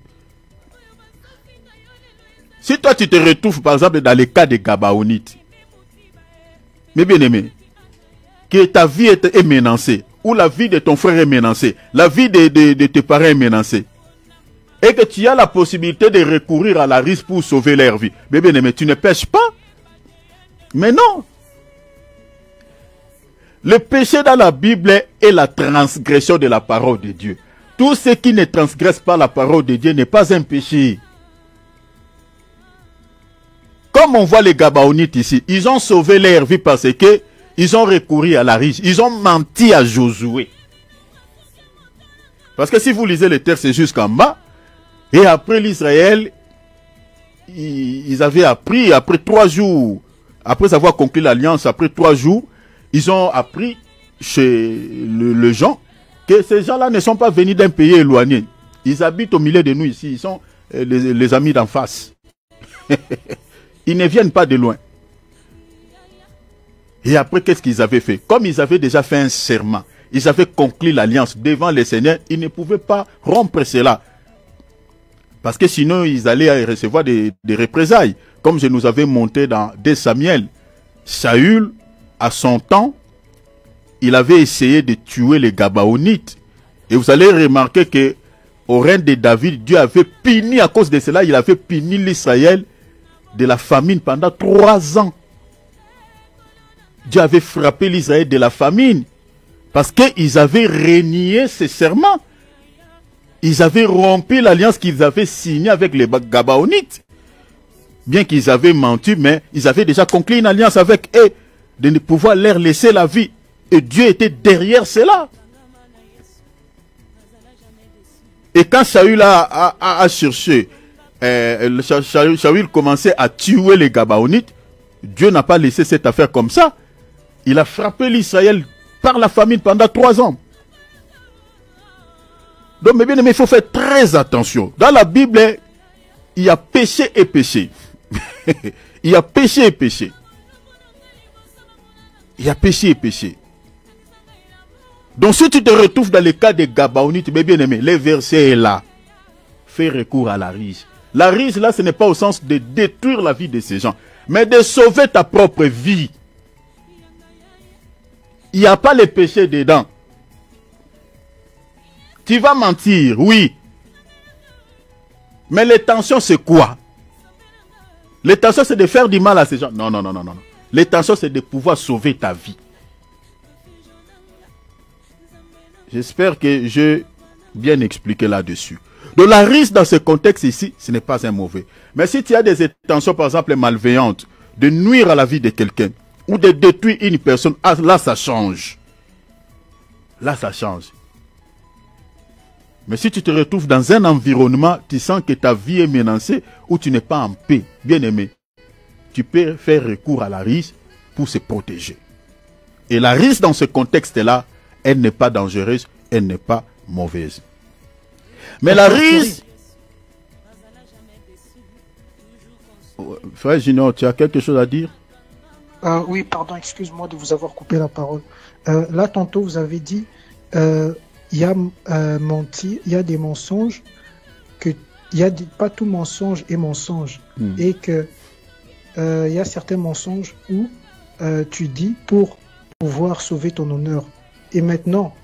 Si toi tu te retrouves par exemple dans le cas des Gabaonites, mais bien aimé, que ta vie est menacée, ou la vie de ton frère est menacée, la vie de tes parents est menacée, et que tu as la possibilité de recourir à la ruse pour sauver leur vie, mais bien aimé, tu ne pêches pas. Mais non. Le péché dans la Bible est la transgression de la parole de Dieu. Tout ce qui ne transgresse pas la parole de Dieu n'est pas un péché. Comme on voit les Gabaonites ici, ils ont sauvé leur vie parce que ils ont recouru à la ruse. Ils ont menti à Josué. Parce que si vous lisez le texte, c'est jusqu'en bas. Et après l'Israël, ils avaient appris, après 3 jours, après avoir conclu l'alliance, après 3 jours, ils ont appris chez le gens que ces gens-là ne sont pas venus d'un pays éloigné. Ils habitent au milieu de nous ici. Ils sont les amis d'en face. Ils ne viennent pas de loin. Et après, qu'est-ce qu'ils avaient fait? Comme ils avaient déjà fait un serment, ils avaient conclu l'alliance devant le Seigneur, ils ne pouvaient pas rompre cela. Parce que sinon, ils allaient recevoir des représailles. Comme je nous avais monté dans 2 Samuel. Saül, à son temps, il avait essayé de tuer les Gabaonites. Et vous allez remarquer que au règne de David, Dieu avait puni, à cause de cela, il avait puni l'Israël de la famine pendant 3 ans. Dieu avait frappé l'Israël de la famine parce qu'ils avaient renié ses serments. Ils avaient rompu l'alliance qu'ils avaient signée avec les Gabaonites. Bien qu'ils avaient menti, mais ils avaient déjà conclu une alliance avec eux de ne pouvoir leur laisser la vie. Et Dieu était derrière cela. Et quand Saül a cherché, Saül commençait à tuer les Gabaonites, Dieu n'a pas laissé cette affaire comme ça. Il a frappé l'Israël par la famine pendant 3 ans. Donc, mes bien-aimés, il faut faire très attention. Dans la Bible, il y a péché et péché. Il y a péché et péché. Il y a péché et péché. Donc, si tu te retrouves dans le cas des Gabaonites, mes bien-aimés, le verset est là. Fais recours à la ruse. La ruse, là, ce n'est pas au sens de détruire la vie de ces gens, mais de sauver ta propre vie. Il n'y a pas le péché dedans. Tu vas mentir, oui. Mais l'intention, c'est quoi? L'intention, c'est de faire du mal à ces gens. Non, non, non, non, non. L'intention, c'est de pouvoir sauver ta vie. J'espère que j'ai bien expliqué là-dessus. Donc la ruse dans ce contexte ici, ce n'est pas un mauvais. Mais si tu as des intentions, par exemple, malveillantes, de nuire à la vie de quelqu'un, ou de détruire une personne, ah, là ça change. Là ça change. Mais si tu te retrouves dans un environnement, tu sens que ta vie est menacée, ou tu n'es pas en paix, bien aimé, tu peux faire recours à la ruse pour se protéger. Et la ruse dans ce contexte-là, elle n'est pas dangereuse, elle n'est pas mauvaise. Mais la ruse... Frère Junior, tu as quelque chose à dire? Oui, pardon, excuse-moi de vous avoir coupé la parole. Là, tantôt, vous avez dit, il y a menti, il y a des mensonges, pas tout mensonge est mensonge. Et que il y a certains mensonges où tu dis pour pouvoir sauver ton honneur. Et maintenant,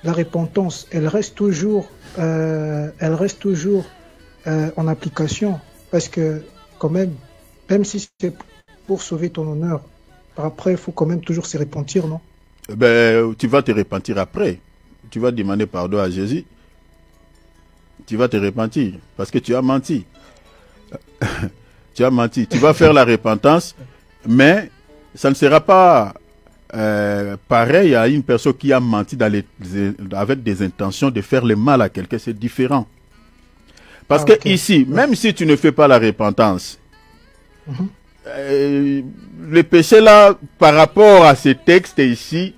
la repentance, elle reste toujours en application. Parce que, quand même si c'est pour sauver ton honneur, après, il faut quand même toujours se repentir, non? Ben, tu vas te repentir après. Tu vas demander pardon à Jésus. Tu vas te repentir parce que tu as menti. Tu as menti. Tu vas faire la repentance, mais ça ne sera pas pareil à une personne qui a menti avec des intentions de faire le mal à quelqu'un. C'est différent. Parce que ici, même si tu ne fais pas la repentance, le péché là, par rapport à ces textes ici,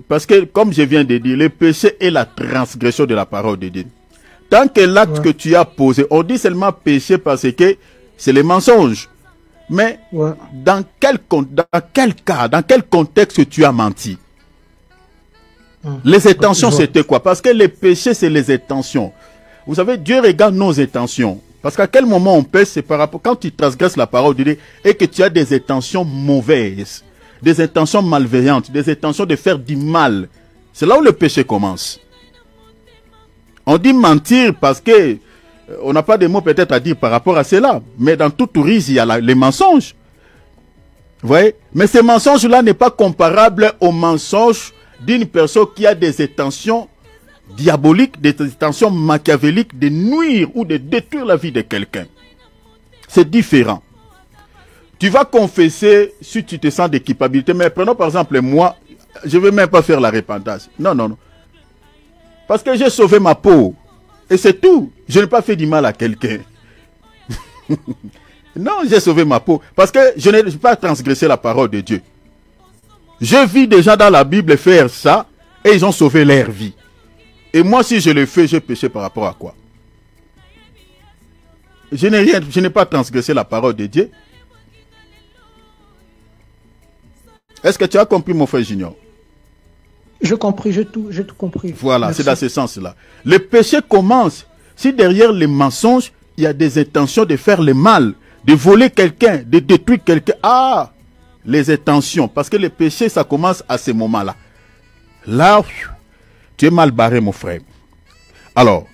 parce que comme je viens de dire, le péché est la transgression de la parole de Dieu. Tant que l'acte que tu as posé, on dit seulement péché parce que c'est le mensonge. Mais dans quel cas, dans quel contexte tu as menti? Les intentions, c'était quoi? Parce que les péchés, c'est les intentions. Vous savez, Dieu regarde nos intentions. Parce qu'à quel moment on pêche, c'est par rapport, quand tu transgresses la parole de Dieu et que tu as des intentions mauvaises, des intentions malveillantes, des intentions de faire du mal. C'est là où le péché commence. On dit mentir parce que on n'a pas de mots peut-être à dire par rapport à cela. Mais dans tout tourisme, il y a les mensonges. Vous voyez? Mais ces mensonges-là n'est pas comparable aux mensonges d'une personne qui a des intentions diaboliques, des intentions machiavéliques de nuire ou de détruire la vie de quelqu'un. C'est différent. Tu vas confesser si tu te sens de culpabilité. Mais prenons par exemple moi, je ne veux même pas faire la repentance. Non, non, non. Parce que j'ai sauvé ma peau. Et c'est tout. Je n'ai pas fait du mal à quelqu'un. Non, j'ai sauvé ma peau. Parce que je n'ai pas transgressé la parole de Dieu. Je vis des gens dans la Bible faire ça et ils ont sauvé leur vie. Et moi, si je le fais, j'ai péché par rapport à quoi? Je n'ai pas transgressé la parole de Dieu. Est-ce que tu as compris, mon frère Junior? J'ai compris, j'ai tout compris. Voilà, c'est dans ce sens-là. Le péché commence si derrière les mensonges, il y a des intentions de faire le mal, de voler quelqu'un, de détruire quelqu'un. Ah, les intentions. Parce que le péché, ça commence à ce moment-là. Là, tu es mal barré, mon frère. Alors,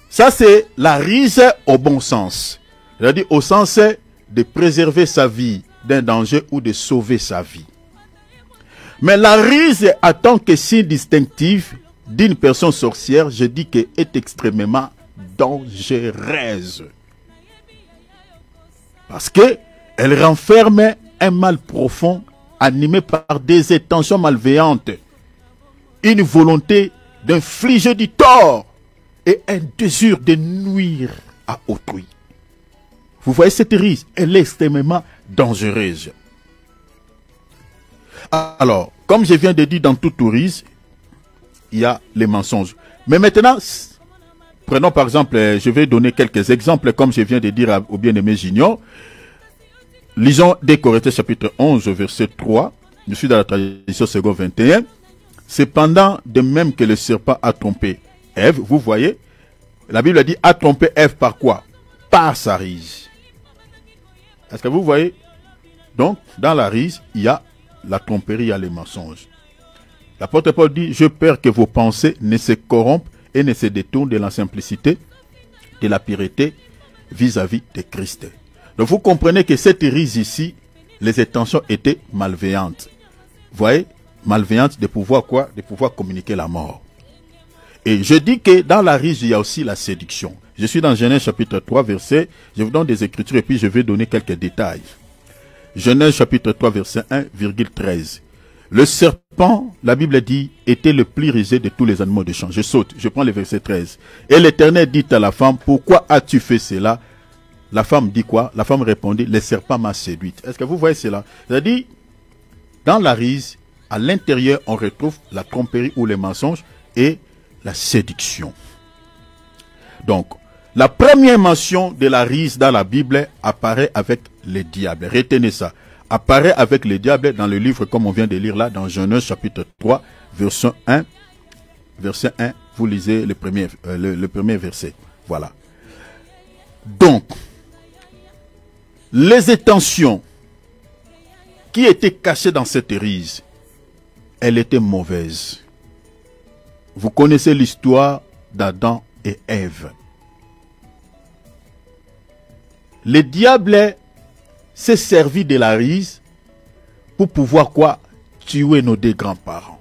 ça c'est la ruse au bon sens. C'est-à-dire au sens de préserver sa vie d'un danger ou de sauver sa vie. Mais la ruse en tant que signe distinctif d'une personne sorcière, je dis qu'elle est extrêmement dangereuse. Parce qu'elle renferme un mal profond animé par des intentions malveillantes, une volonté d'infliger du tort et un désir de nuire à autrui. Vous voyez cette ruse, elle est extrêmement dangereuse. Alors, comme je viens de dire, dans tout tourisme, il y a les mensonges. Mais maintenant, prenons par exemple, je vais donner quelques exemples, comme je viens de dire au bien-aimé Junior. Lisons 2 Corinthiens chapitre 11, verset 3. Je suis dans la tradition seconde 21. Cependant, de même que le serpent a trompé Ève, vous voyez, la Bible a dit, a trompé Ève par quoi? Par sa ruse. Est-ce que vous voyez? Donc, dans la ruse, il y a la tromperie, il y a les mensonges. L'apôtre Paul dit, je peur que vos pensées ne se corrompent et ne se détournent de la simplicité, de la pureté vis-à-vis de Christ. Donc vous comprenez que cette ruse ici, les intentions étaient malveillantes. Vous voyez, malveillantes de pouvoir quoi? De pouvoir communiquer la mort. Et je dis que dans la ruse, il y a aussi la séduction. Je suis dans Genèse chapitre 3, verset, je vous donne des écritures et puis je vais donner quelques détails. Genèse chapitre 3, verset 1,13. Le serpent, la Bible dit, était le plus rusé de tous les animaux de champ. Je saute, je prends le verset 13. Et l'Éternel dit à la femme, pourquoi as-tu fait cela? La femme dit quoi? La femme répondit, le serpent m'a séduite. Est-ce que vous voyez cela? C'est-à-dire, dans la ruse, à l'intérieur, on retrouve la tromperie ou les mensonges et la séduction. Donc, la première mention de la ruse dans la Bible apparaît avec le diable. Retenez ça. Apparaît avec le diable dans le livre comme on vient de lire là, dans Genèse chapitre 3, verset 1. Verset 1, vous lisez le premier verset. Voilà. Donc, les intentions qui étaient cachées dans cette ruse, elles étaient mauvaises. Vous connaissez l'histoire d'Adam et Ève. Le diable s'est servi de la ruse pour pouvoir quoi? Tuer nos deux grands-parents.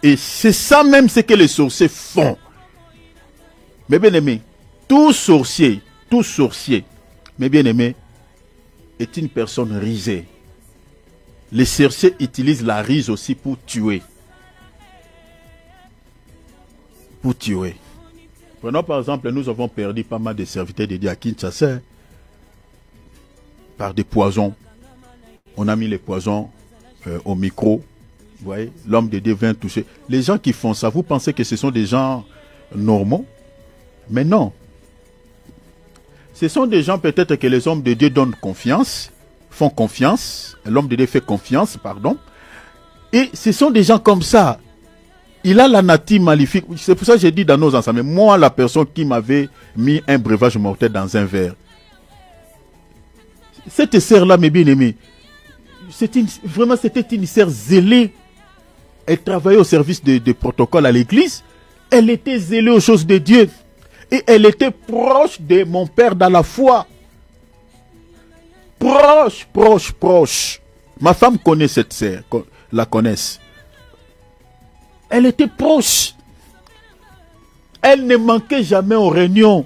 Et c'est ça même ce que les sorciers font. Mais bien aimé, tout sorcier, mes bien aimés, est une personne rusée. Les sorciers utilisent la ruse aussi pour tuer. Pour tuer. Prenons par exemple, nous avons perdu pas mal de serviteurs de Dieu à Kinshasa par des poisons. on a mis les poisons au micro. Vous voyez, l'homme de Dieu vient toucher. Les gens qui font ça, vous pensez que ce sont des gens normaux? Mais non. Ce sont des gens peut-être que les hommes de Dieu donnent confiance, font confiance. L'homme de Dieu fait confiance, pardon. Et ce sont des gens comme ça. Il a la nature maléfique. C'est pour ça que j'ai dit dans nos ensembles, moi, la personne qui m'avait mis un breuvage mortel dans un verre. Cette sœur-là, mes bien-aimés, vraiment, c'était une sœur zélée. Elle travaillait au service de protocole à l'église. Elle était zélée aux choses de Dieu. Et elle était proche de mon père dans la foi. Proche, proche, proche. Ma femme connaît cette sœur, la connaisse. Elle était proche. Elle ne manquait jamais aux réunions.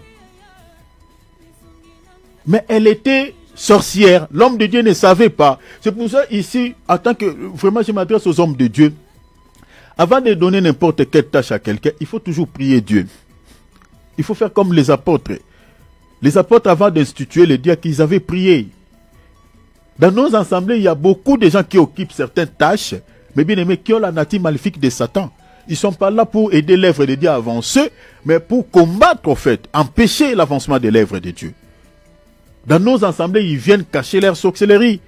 Mais elle était sorcière. L'homme de Dieu ne savait pas. C'est pour ça ici, en tant que... Vraiment, je m'adresse aux hommes de Dieu. Avant de donner n'importe quelle tâche à quelqu'un, il faut toujours prier Dieu. Il faut faire comme les apôtres. Les apôtres, avant d'instituer les diacres, ils avaient prié. Dans nos assemblées, il y a beaucoup de gens qui occupent certaines tâches, mais bien aimés, qui ont la nature maléfique de Satan. Ils ne sont pas là pour aider l'œuvre de Dieu à avancer, mais pour combattre, en fait, empêcher l'avancement de l'œuvre de Dieu. Dans nos assemblées, ils viennent cacher leur sorcellerie.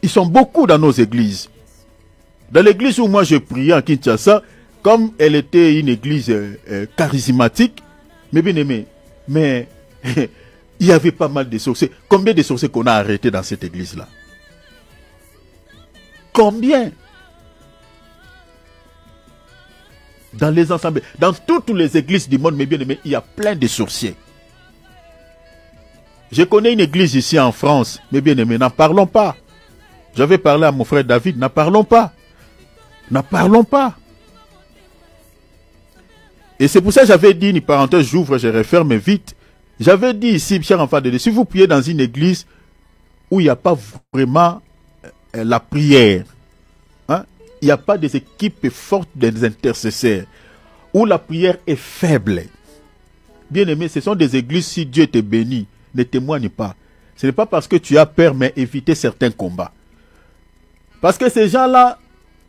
Ils sont beaucoup dans nos églises. Dans l'église où moi je priais à Kinshasa, comme elle était une église charismatique, mais bien aimé, mais il y avait pas mal de sorciers. Combien de sorciers qu'on a arrêtés dans cette église-là? Combien? Dans les assemblées, dans toutes les églises du monde, mais bien aimé, il y a plein de sorciers. Je connais une église ici en France, mais bien aimé, n'en parlons pas. J'avais parlé à mon frère David, n'en parlons pas. N'en parlons pas. Et c'est pour ça que j'avais dit, une parenthèse, j'ouvre, je referme vite. J'avais dit ici, cher enfant de Dieu, si vous priez dans une église où il n'y a pas vraiment la prière, hein, il n'y a pas des équipes fortes des intercesseurs, où la prière est faible. Bien aimé, ce sont des églises, si Dieu te bénit, ne témoigne pas. Ce n'est pas parce que tu as peur, mais éviter certains combats. Parce que ces gens-là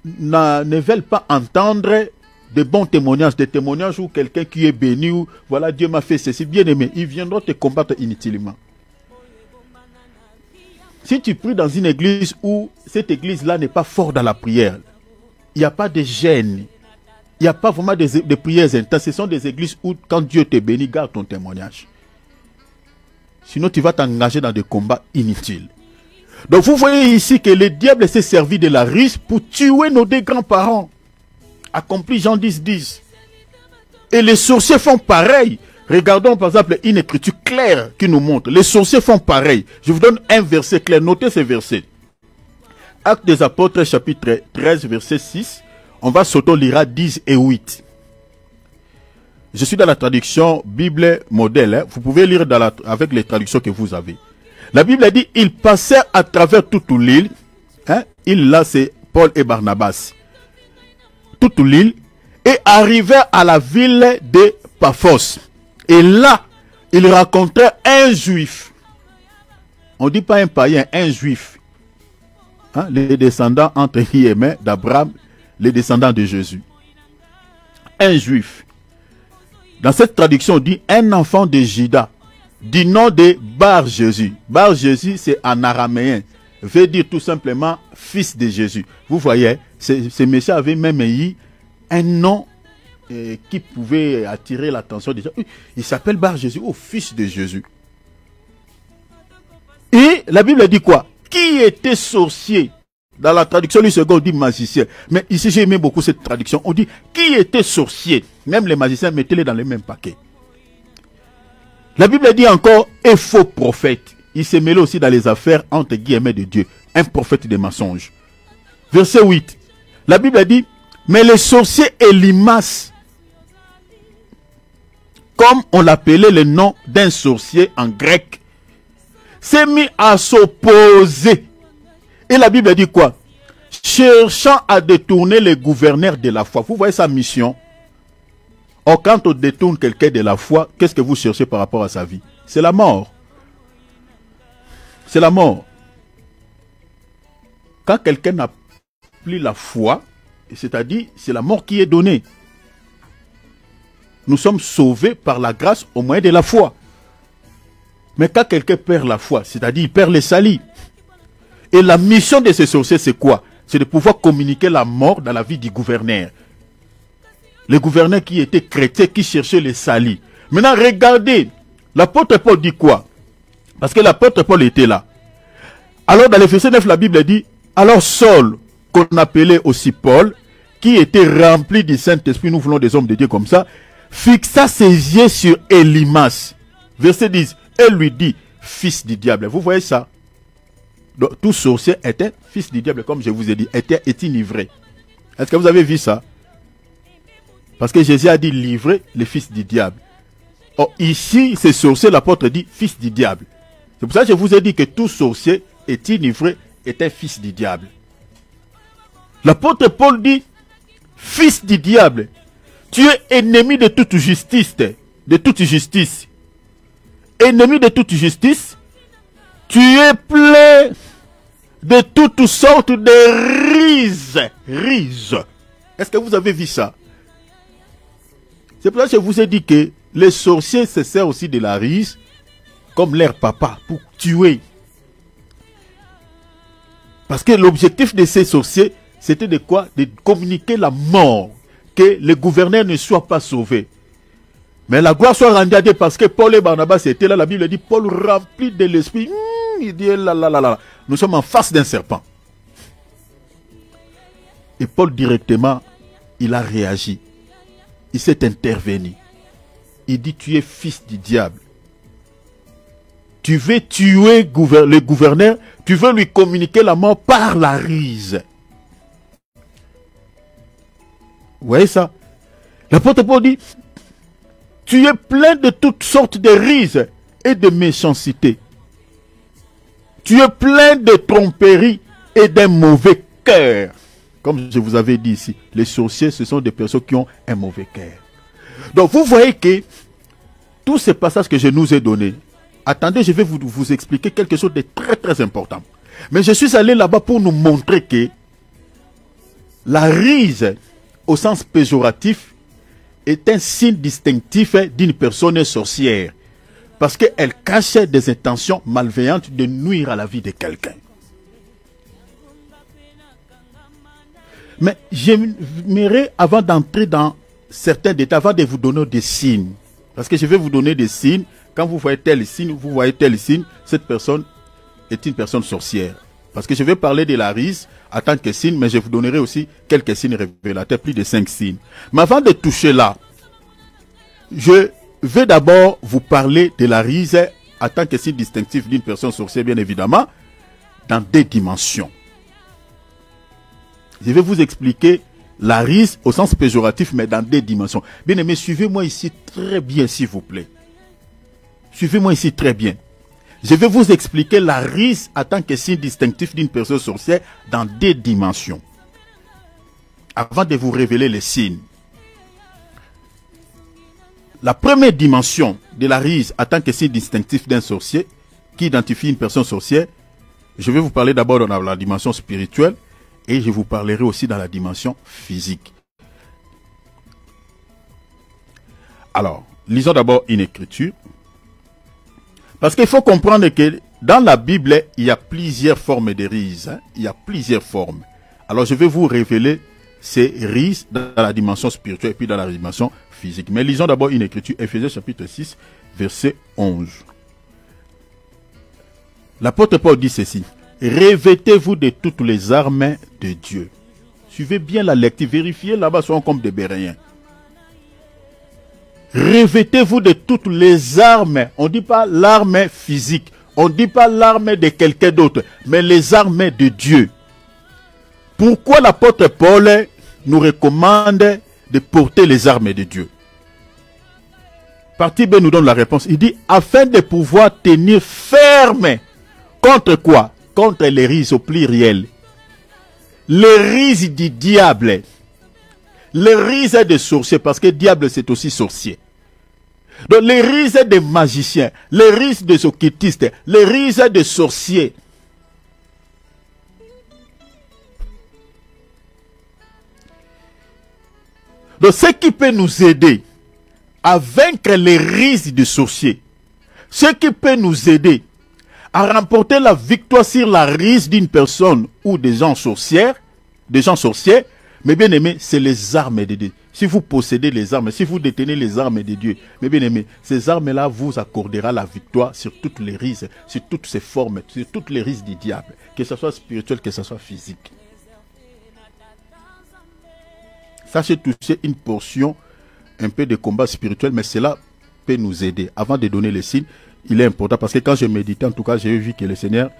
ne veulent pas entendre de bons témoignages, des témoignages où quelqu'un qui est béni, ou voilà, Dieu m'a fait ceci, bien aimé, ils viendront te combattre inutilement. Si tu pries dans une église où cette église-là n'est pas forte dans la prière, il n'y a pas de gêne, il n'y a pas vraiment de prières intenses, ce sont des églises où quand Dieu te bénit, garde ton témoignage. Sinon, tu vas t'engager dans des combats inutiles. Donc, vous voyez ici que le diable s'est servi de la ruse pour tuer nos deux grands-parents. Accompli Jean 10, 10. Et les sorciers font pareil. Regardons par exemple une écriture claire qui nous montre. Les sorciers font pareil. Je vous donne un verset clair. Notez ce verset. Actes des Apôtres, chapitre 13, verset 6. On va s'auto-lire 10 et 8. Je suis dans la traduction Bible modèle. Hein. Vous pouvez lire avec les traductions que vous avez. La Bible dit, ils passèrent à travers toute l'île. Hein. Île là, c'est Paul et Barnabas. Toute l'île. Et arrivèrent à la ville de Paphos. Et là, ils rencontrèrent un juif. On ne dit pas un païen, un juif. Hein. Les descendants, entre guillemets, d'Abraham, les descendants de Jésus. Un juif. Dans cette traduction, on dit un enfant de Juda, du nom de Bar Jésus. Bar Jésus, c'est en araméen, veut dire tout simplement fils de Jésus. Vous voyez, ce monsieur avait même eu un nom qui pouvait attirer l'attention des gens. Il s'appelle Bar Jésus, fils de Jésus. Et la Bible dit quoi? Qui était sorcier? Dans la traduction du second, on dit magicien. Mais ici, j'ai aimé beaucoup cette traduction. On dit qui était sorcier. Même les magiciens, mettez-les dans le même paquet. La Bible dit encore un faux prophète. Il s'est mêlé aussi dans les affaires entre guillemets de Dieu. Un prophète des mensonges. Verset 8. La Bible dit, mais les sorciers Elimas, comme on l'appelait le nom d'un sorcier en grec, s'est mis à s'opposer. Et la Bible dit quoi? Cherchant à détourner les gouverneurs de la foi. Vous voyez sa mission? Or, quand on détourne quelqu'un de la foi, qu'est-ce que vous cherchez par rapport à sa vie? C'est la mort. C'est la mort. quand quelqu'un n'a plus la foi, c'est-à-dire c'est la mort qui est donnée. Nous sommes sauvés par la grâce au moyen de la foi. Mais quand quelqu'un perd la foi, c'est-à-dire il perd les salis. Et la mission de ces sorciers, c'est quoi? C'est de pouvoir communiquer la mort dans la vie du gouverneur. Le gouverneur qui était chrétien, qui cherchait les salis. Maintenant, regardez, l'apôtre Paul dit quoi? Parce que l'apôtre Paul était là. Alors, dans l'Éphésiens 9, la Bible dit, alors Saul, qu'on appelait aussi Paul, qui était rempli du Saint-Esprit, nous voulons des hommes de Dieu comme ça, fixa ses yeux sur Élymas. Verset 10, elle lui dit, fils du diable. Vous voyez ça? Donc, tout sorcier était fils du diable, comme je vous ai dit, était enivré. Est-ce que vous avez vu ça? Parce que Jésus a dit livrer le fils du diable. Or, ici, ces sorciers, l'apôtre dit fils du diable. C'est pour ça que je vous ai dit que tout sorcier est enivré, était fils du diable. L'apôtre Paul dit fils du diable. Tu es ennemi de toute justice. De toute justice. Ennemi de toute justice. Tu es plein de toutes sortes de rises. Rises. Est-ce que vous avez vu ça? C'est pour ça que je vous ai dit que les sorciers se servent aussi de la rise comme leur papa pour tuer. Parce que l'objectif de ces sorciers, c'était de quoi? De communiquer la mort. Que le gouverneur ne soit pas sauvé. Mais la gloire soit rendue à Dieu parce que Paul et Barnabas étaient là. La Bible dit Paul rempli de l'esprit. Il dit là. Nous sommes en face d'un serpent. Et Paul directement, il a réagi. Il s'est intervenu. Il dit tu es fils du diable. Tu veux tuer le gouverneur. Tu veux lui communiquer la mort par la rise. Vous voyez ça? L'apôtre Paul dit tu es plein de toutes sortes de rises et de méchanceté. Tu es plein de tromperies et d'un mauvais cœur. Comme je vous avais dit ici, les sorciers, ce sont des personnes qui ont un mauvais cœur. Donc vous voyez que tous ces passages que je nous ai donnés, attendez, je vais vous expliquer quelque chose de très très important. Mais je suis allé là-bas pour nous montrer que la rise, au sens péjoratif, est un signe distinctif d'une personne sorcière. Parce qu'elle cache des intentions malveillantes de nuire à la vie de quelqu'un. Mais j'aimerais, avant d'entrer dans certains détails, avant de vous donner des signes, parce que je vais vous donner des signes, quand vous voyez tel signe, vous voyez tel signe, cette personne est une personne sorcière. Parce que je vais parler de la rise en tant que signe, mais je vous donnerai aussi quelques signes révélateurs, plus de 5 signes. Mais avant de toucher là, je vais d'abord vous parler de la rise en tant que signe distinctif d'une personne sorcière, bien évidemment, dans des dimensions. Je vais vous expliquer la rise au sens péjoratif, mais dans des dimensions. Bien aimé, suivez-moi ici très bien, s'il vous plaît. Suivez-moi ici très bien. Je vais vous expliquer la rise en tant que signe distinctif d'une personne sorcière dans des dimensions. Avant de vous révéler les signes. La première dimension de la rise en tant que signe distinctif d'un sorcier, qui identifie une personne sorcière, je vais vous parler d'abord dans la dimension spirituelle et je vous parlerai aussi dans la dimension physique. Alors, lisons d'abord une écriture. Parce qu'il faut comprendre que dans la Bible, il y a plusieurs formes de rises. Il y a plusieurs formes. Alors, je vais vous révéler ces rises dans la dimension spirituelle et puis dans la dimension physique. Mais lisons d'abord une écriture, Éphésiens chapitre 6, verset 11. L'apôtre Paul dit ceci. Revêtez-vous de toutes les armes de Dieu. Suivez bien la lecture, vérifiez là-bas, soyons comme des Béréens. Revêtez-vous de toutes les armes. On ne dit pas l'arme physique. On ne dit pas l'arme de quelqu'un d'autre. Mais les armes de Dieu. Pourquoi l'apôtre Paul nous recommande de porter les armes de Dieu? Partie B nous donne la réponse. Il dit, afin de pouvoir tenir ferme. Contre quoi? Contre les rises au pluriel. Les rises du diable. Les rises des sorciers, parce que diable c'est aussi sorcier. Donc les rises des magiciens, les rises des occultistes, les rises des sorciers. Donc ce qui peut nous aider à vaincre les rises du sorcier, ce qui peut nous aider à remporter la victoire sur la rise d'une personne ou des gens sorciers, mais bien aimé, c'est les armes de Dieu. Si vous possédez les armes, si vous détenez les armes de Dieu, mais bien aimé, ces armes-là vous accordera la victoire sur toutes les rises, sur toutes ces formes, sur toutes les rises du diable, que ce soit spirituel, que ce soit physique. Ça, c'est toucher une portion un peu de combat spirituel, mais cela peut nous aider. Avant de donner les signes, il est important, parce que quand je méditais, en tout cas, j'ai vu que le Seigneur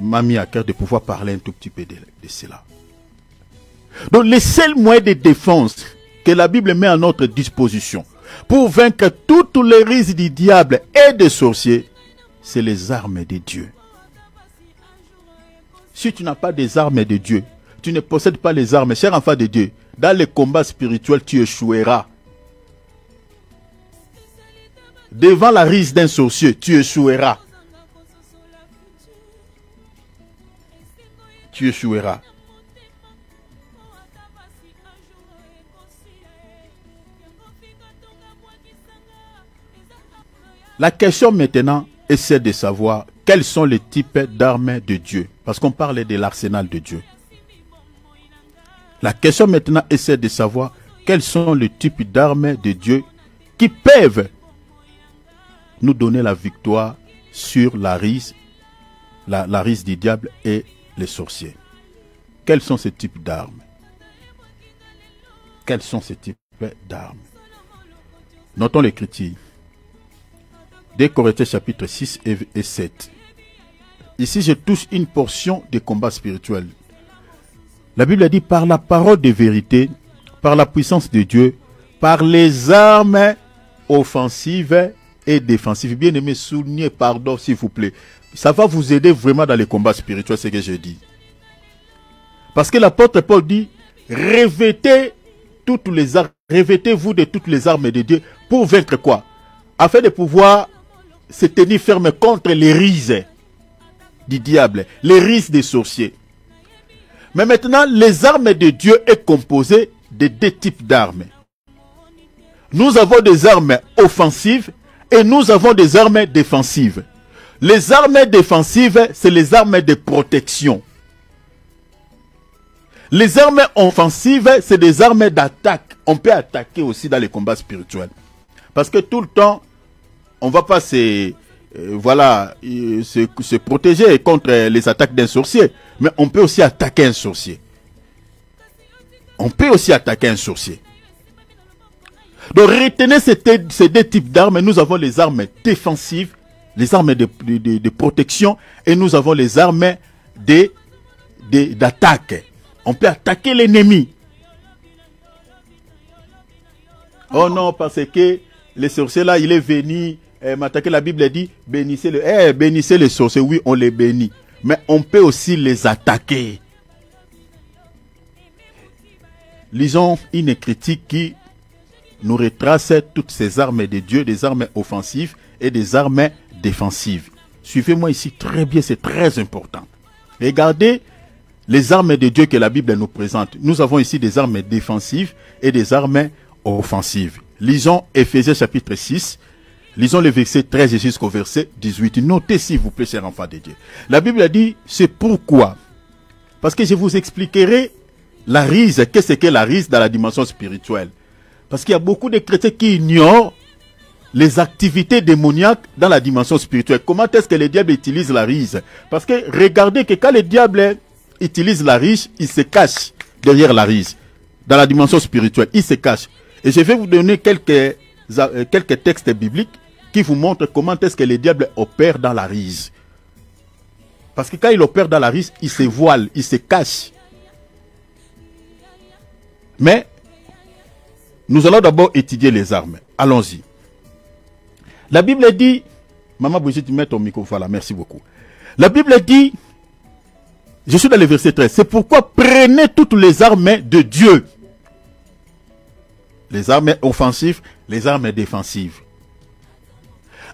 m'a mis à cœur de pouvoir parler un tout petit peu de cela. Donc, les seuls moyens de défense que la Bible met à notre disposition pour vaincre toutes les rises du diable et des sorciers, c'est les armes de Dieu. Si tu n'as pas des armes de Dieu, tu ne possèdes pas les armes, cher enfant de Dieu, dans les combats spirituels, tu échoueras. Devant la rise d'un sorcier, tu échoueras. Tu échoueras. La question maintenant est celle de savoir quels sont les types d'armes de Dieu. Parce qu'on parle de l'arsenal de Dieu. La question maintenant est celle de savoir quels sont les types d'armes de Dieu qui peuvent nous donner la victoire sur la rise du diable et les sorciers. Quels sont ces types d'armes? Quels sont ces types d'armes? Notons l'écriture. 2 Corinthiens chapitre 6 et 7. Ici, je touche une portion de combat spirituel. La Bible a dit par la parole de vérité, par la puissance de Dieu, par les armes offensives et défensives. Bien aimé, soulignez, pardon, s'il vous plaît. Ça va vous aider vraiment dans les combats spirituels, ce que je dis. Parce que l'apôtre Paul dit, revêtez-vous de toutes les armes de Dieu pour vaincre quoi? Afin de pouvoir se tenir ferme contre les rises du diable, les rises des sorciers. Mais maintenant, les armes de Dieu est composées de deux types d'armes. Nous avons des armes offensives et nous avons des armes défensives. Les armes défensives, c'est les armes de protection. Les armes offensives, c'est des armes d'attaque. On peut attaquer aussi dans les combats spirituels. Parce que tout le temps, on ne va pas se protéger contre les attaques d'un sorcier. Mais on peut aussi attaquer un sorcier. On peut aussi attaquer un sorcier. Donc retenez ces deux types d'armes. Nous avons les armes défensives, les armes de protection, et nous avons les armes d'attaque. On peut attaquer l'ennemi. Oh non, parce que les sorciers là, il est venu m'attaquer. La Bible dit, bénissez les sorciers. Oui, on les bénit. Mais on peut aussi les attaquer. Lisons une critique qui nous retrace toutes ces armes de Dieu, des armes offensives et des armes défensives. Suivez-moi ici très bien, c'est très important. Regardez les armes de Dieu que la Bible nous présente. Nous avons ici des armes défensives et des armes offensives. Lisons Ephésiens chapitre 6. Lisons le verset 13 jusqu'au verset 18. Notez s'il vous plaît, chers enfants de Dieu. La Bible a dit, c'est pourquoi. Parce que je vous expliquerai la rise, qu'est-ce que la rise dans la dimension spirituelle. Parce qu'il y a beaucoup de chrétiens qui ignorent les activités démoniaques dans la dimension spirituelle. Comment est-ce que le diable utilise la rise? Parce que regardez que quand le diable utilise la rise, il se cache derrière la rise. Dans la dimension spirituelle, il se cache. Et je vais vous donner quelques textes bibliques qui vous montrent comment est-ce que le diable opère dans la rise. Parce que quand il opère dans la rise, il se voile, il se cache. Mais nous allons d'abord étudier les armes. Allons-y. La Bible dit, Maman Brigitte, mets ton micro, voilà, merci beaucoup. La Bible dit, je suis dans le verset 13, c'est pourquoi prenez toutes les armes de Dieu. Les armes offensives, les armes défensives.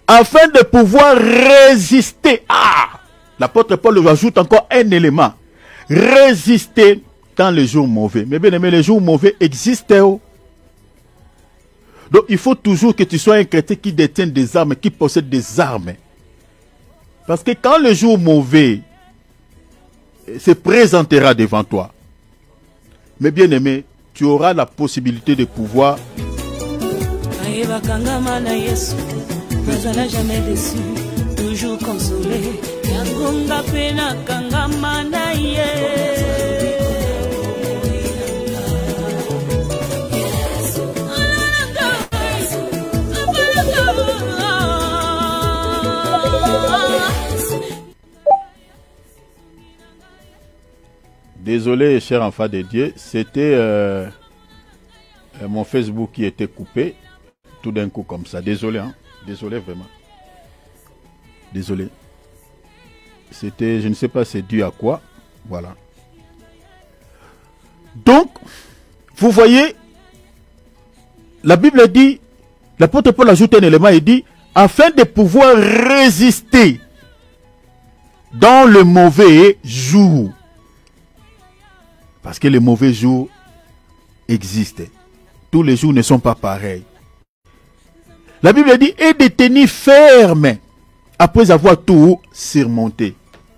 Afin de pouvoir résister. L'apôtre Paul ajoute encore un élément. Résister dans les jours mauvais. Mais bien aimé, les jours mauvais existent. Donc il faut toujours que tu sois un chrétien qui détient des armes, qui possède des armes. Parce que quand le jour mauvais se présentera devant toi, mais bien aimé, tu auras la possibilité de pouvoir jamais déçu, toujours consolé. Désolé, cher enfant de Dieu, c'était mon Facebook qui était coupé tout d'un coup comme ça. Désolé, hein? Désolé vraiment. Désolé. C'était, je ne sais pas c'est dû à quoi. Voilà. Donc, vous voyez, la Bible dit, l'apôtre Paul ajoute un élément, il dit, afin de pouvoir résister dans le mauvais jour. Parce que les mauvais jours existent. Tous les jours ne sont pas pareils. La Bible dit, et de tenir ferme après avoir tout surmonté.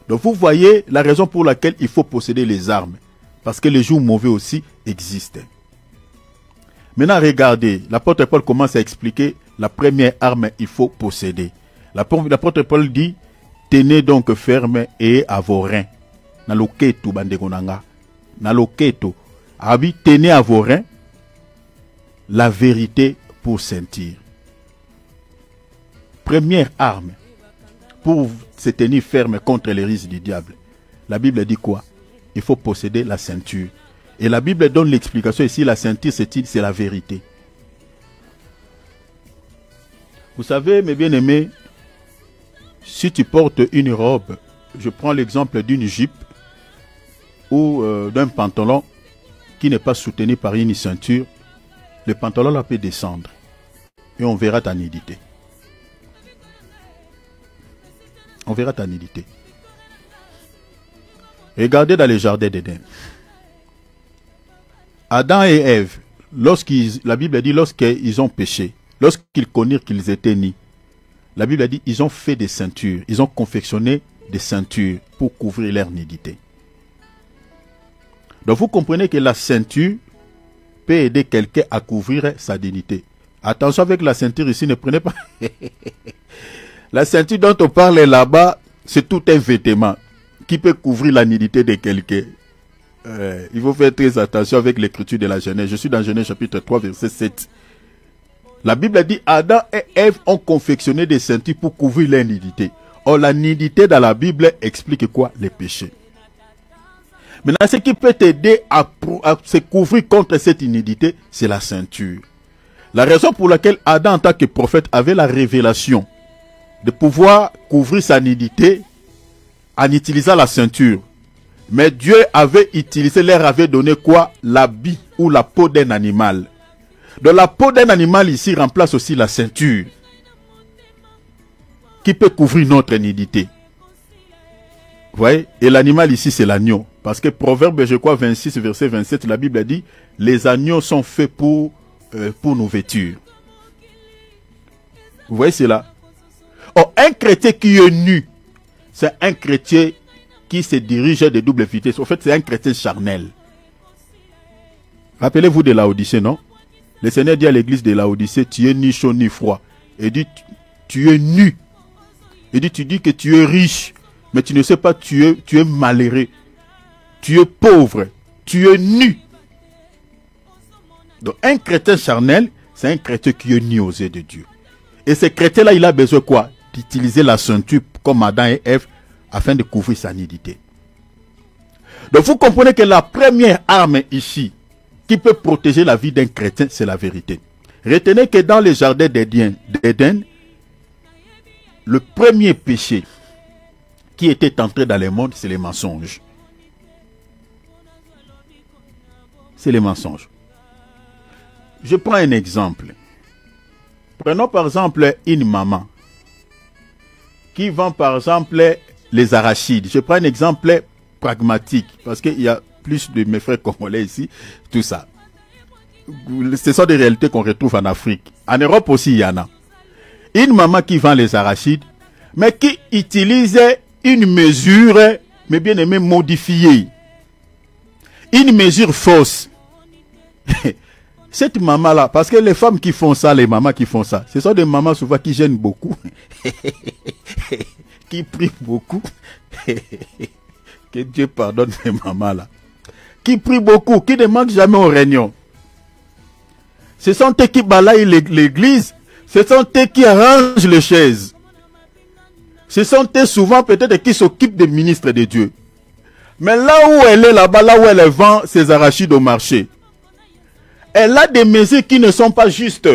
Donc vous voyez la raison pour laquelle il faut posséder les armes. Parce que les jours mauvais aussi existent. Maintenant regardez, l'apôtre Paul commence à expliquer la première arme qu'il faut posséder. L'apôtre Paul dit, tenez donc ferme et à vos reins. Naloketo bandegonanga. Naloketo. Abi, tenez à vos reins la vérité pour sentir. Première arme pour se tenir ferme contre les risques du diable. La Bible dit quoi? Il faut posséder la ceinture. Et la Bible donne l'explication ici, la ceinture c'est la vérité. Vous savez, mes bien-aimés, si tu portes une robe, je prends l'exemple d'une jupe ou d'un pantalon qui n'est pas soutenu par une ceinture, le pantalon là peut descendre et on verra ta nudité. On verra ta nudité. Regardez dans le jardin d'Éden. Adam et Ève, la Bible dit lorsqu'ils ont péché, lorsqu'ils connurent qu'ils étaient nus, la Bible dit ils ont fait des ceintures, ils ont confectionné des ceintures pour couvrir leur nudité. Donc vous comprenez que la ceinture peut aider quelqu'un à couvrir sa dignité. Attention avec la ceinture ici, ne prenez pas... La ceinture dont on parle là-bas, c'est tout un vêtement qui peut couvrir la nudité de quelqu'un. Il faut faire très attention avec l'écriture de la Genèse. Je suis dans Genèse chapitre 3, verset 7. La Bible dit, Adam et Ève ont confectionné des ceintures pour couvrir leur nudité. Or, la nudité dans la Bible explique quoi? Les péchés. Maintenant, ce qui peut t'aider à se couvrir contre cette nudité, c'est la ceinture. La raison pour laquelle Adam, en tant que prophète, avait la révélation de pouvoir couvrir sa nudité en utilisant la ceinture. Mais Dieu avait utilisé, leur avait donné quoi? L'habit ou la peau d'un animal. Donc la peau d'un animal ici remplace aussi la ceinture qui peut couvrir notre nudité. Vous voyez? Et l'animal ici c'est l'agneau. Parce que Proverbe, je crois 26 verset 27, la Bible dit, les agneaux sont faits pour nos vêtures. Vous voyez cela? Or, un chrétien qui est nu, c'est un chrétien qui se dirige de double vitesse. En fait, c'est un chrétien charnel. Rappelez-vous de Laodicée, non? Le Seigneur dit à l'église de Laodicée, tu es ni chaud ni froid. Il dit, tu es nu. Il dit, tu dis que tu es riche, mais tu ne sais pas, tu es malheureux. Tu es pauvre. Tu es nu. Donc, un chrétien charnel, c'est un chrétien qui est nu aux yeux de Dieu. Et ce chrétien-là, il a besoin quoi? D'utiliser la ceinture comme Adam et Ève afin de couvrir sa nudité. Donc vous comprenez que la première arme ici qui peut protéger la vie d'un chrétien, c'est la vérité. Retenez que dans le jardin d'Éden, le premier péché qui était entré dans le monde, c'est les mensonges. C'est les mensonges. Je prends un exemple. Prenons par exemple une maman qui vend par exemple les arachides. Je prends un exemple pragmatique parce qu'il y a plus de mes frères congolais ici, tout ça. Ce sont des réalités qu'on retrouve en Afrique. En Europe aussi, il y en a. Une maman qui vend les arachides, mais qui utilise une mesure, mais bien aimé, modifiée. Une mesure fausse. Cette maman-là, parce que les femmes qui font ça, les mamans qui font ça, ce sont des mamans souvent qui gênent beaucoup, qui prient beaucoup. Que Dieu pardonne ces mamans-là. Qui prient beaucoup, qui ne manquent jamais aux réunions. Ce sont eux qui balayent l'église, ce sont eux qui arrangent les chaises. Ce sont eux souvent peut-être qui s'occupent des ministres de Dieu. Mais là où elle est là-bas, là où elle vend ses arachides au marché, elle a des mesures qui ne sont pas justes.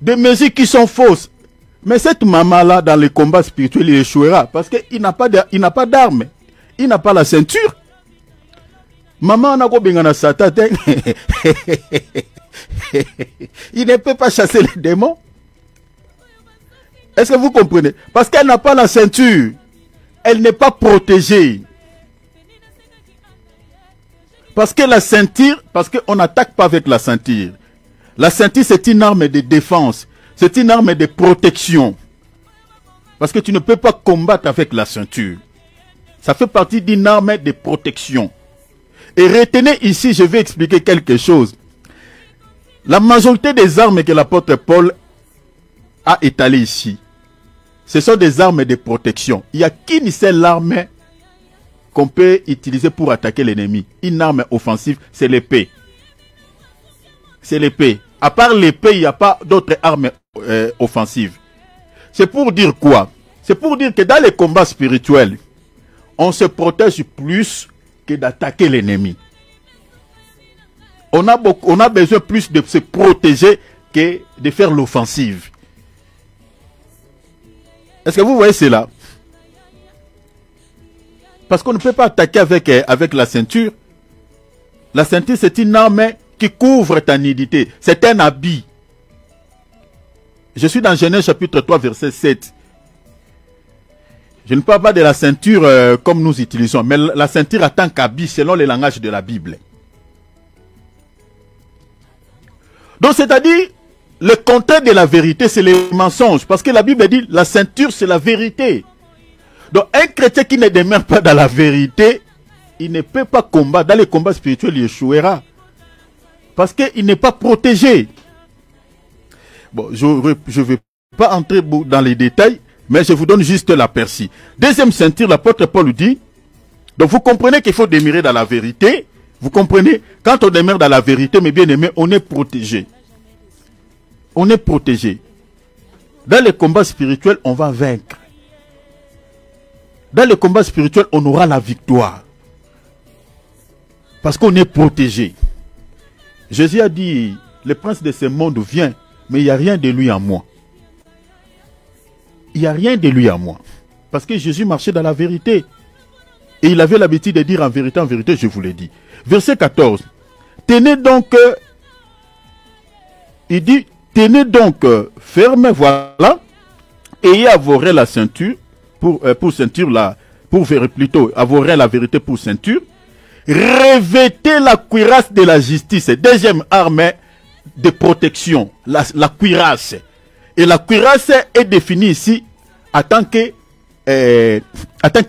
Des mesures qui sont fausses. Mais cette maman-là, dans les combats spirituels, il échouera. Parce qu'il n'a pas d'armes. Il n'a pas la ceinture. Maman n'a pas Satan. Il ne peut pas chasser les démons. Est-ce que vous comprenez? Parce qu'elle n'a pas la ceinture. Elle n'est pas protégée. Parce que la ceinture, parce qu'on n'attaque pas avec la ceinture. La ceinture, c'est une arme de défense. C'est une arme de protection. Parce que tu ne peux pas combattre avec la ceinture. Ça fait partie d'une arme de protection. Et retenez ici, je vais expliquer quelque chose. La majorité des armes que l'apôtre Paul a étalées ici, ce sont des armes de protection. Il n'y a qu'une seule arme qu'on peut utiliser pour attaquer l'ennemi. Une arme offensive, c'est l'épée. C'est l'épée. À part l'épée, il n'y a pas d'autres armes offensives. C'est pour dire quoi? C'est pour dire que dans les combats spirituels, on se protège plus que d'attaquer l'ennemi. On a besoin plus de se protéger que de faire l'offensive. Est-ce que vous voyez cela? Parce qu'on ne peut pas attaquer avec la ceinture. La ceinture, c'est une arme qui couvre ta nudité. C'est un habit. Je suis dans Genèse chapitre 3, verset 7. Je ne parle pas de la ceinture comme nous utilisons, mais la ceinture en tant qu'habit selon le langage de la Bible. Donc, c'est-à-dire, le contraire de la vérité, c'est les mensonges. Parce que la Bible dit, la ceinture, c'est la vérité. Donc, un chrétien qui ne demeure pas dans la vérité, il ne peut pas combattre. Dans les combats spirituels, il échouera. Parce qu'il n'est pas protégé. Bon, je ne vais pas entrer dans les détails, mais je vous donne juste l'aperçu. Deuxième ceinture, l'apôtre Paul dit, donc vous comprenez qu'il faut demeurer dans la vérité. Vous comprenez? Quand on demeure dans la vérité, mes bien-aimés, on est protégé. On est protégé. Dans les combats spirituels, on va vaincre. Dans les combats spirituels, on aura la victoire. Parce qu'on est protégé. Jésus a dit, le prince de ce monde vient, mais il n'y a rien de lui en moi. Il n'y a rien de lui en moi. Parce que Jésus marchait dans la vérité. Et il avait l'habitude de dire en vérité, je vous l'ai dit. Verset 14. Tenez donc, il dit, tenez donc ferme, voilà, ayez avoré la ceinture, pour ceinture là, plutôt, avoré la vérité pour ceinture, revêtez la cuirasse de la justice, deuxième arme de protection, la cuirasse. Et la cuirasse est définie ici en tant que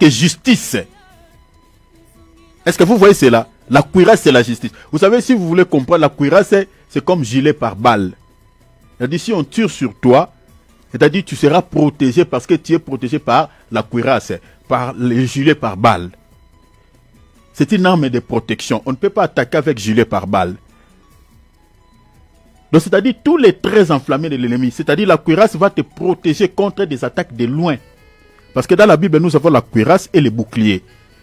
justice. Est-ce que vous voyez cela? La cuirasse, c'est la justice. Vous savez, si vous voulez comprendre, la cuirasse, c'est comme gilet par balle. C'est-à-dire, si on tire sur toi, c'est-à-dire tu seras protégé parce que tu es protégé par la cuirasse, par le gilet par balle. C'est une arme de protection. On ne peut pas attaquer avec gilet par balle. Donc, c'est-à-dire tous les traits enflammés de l'ennemi. C'est-à-dire la cuirasse va te protéger contre des attaques de loin. Parce que dans la Bible, nous avons la cuirasse et les boucliers.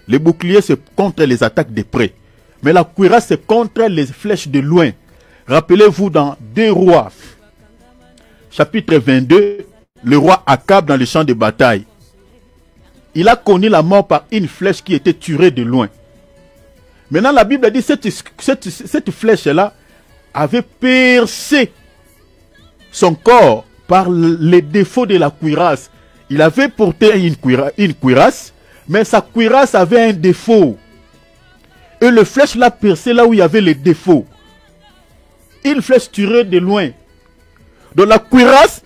Les boucliers, c'est contre les attaques de près. Mais la cuirasse, c'est contre les flèches de loin. Rappelez-vous dans 2 Rois, chapitre 22, le roi Akab dans le champ de bataille. Il a connu la mort par une flèche qui était tirée de loin. Maintenant, la Bible a dit que cette flèche-là avait percé son corps par les défauts de la cuirasse. Il avait porté une cuirasse, mais sa cuirasse avait un défaut. Et le flèche l'a percé là où il y avait les défauts. Une flèche tirée de loin. Donc la cuirasse,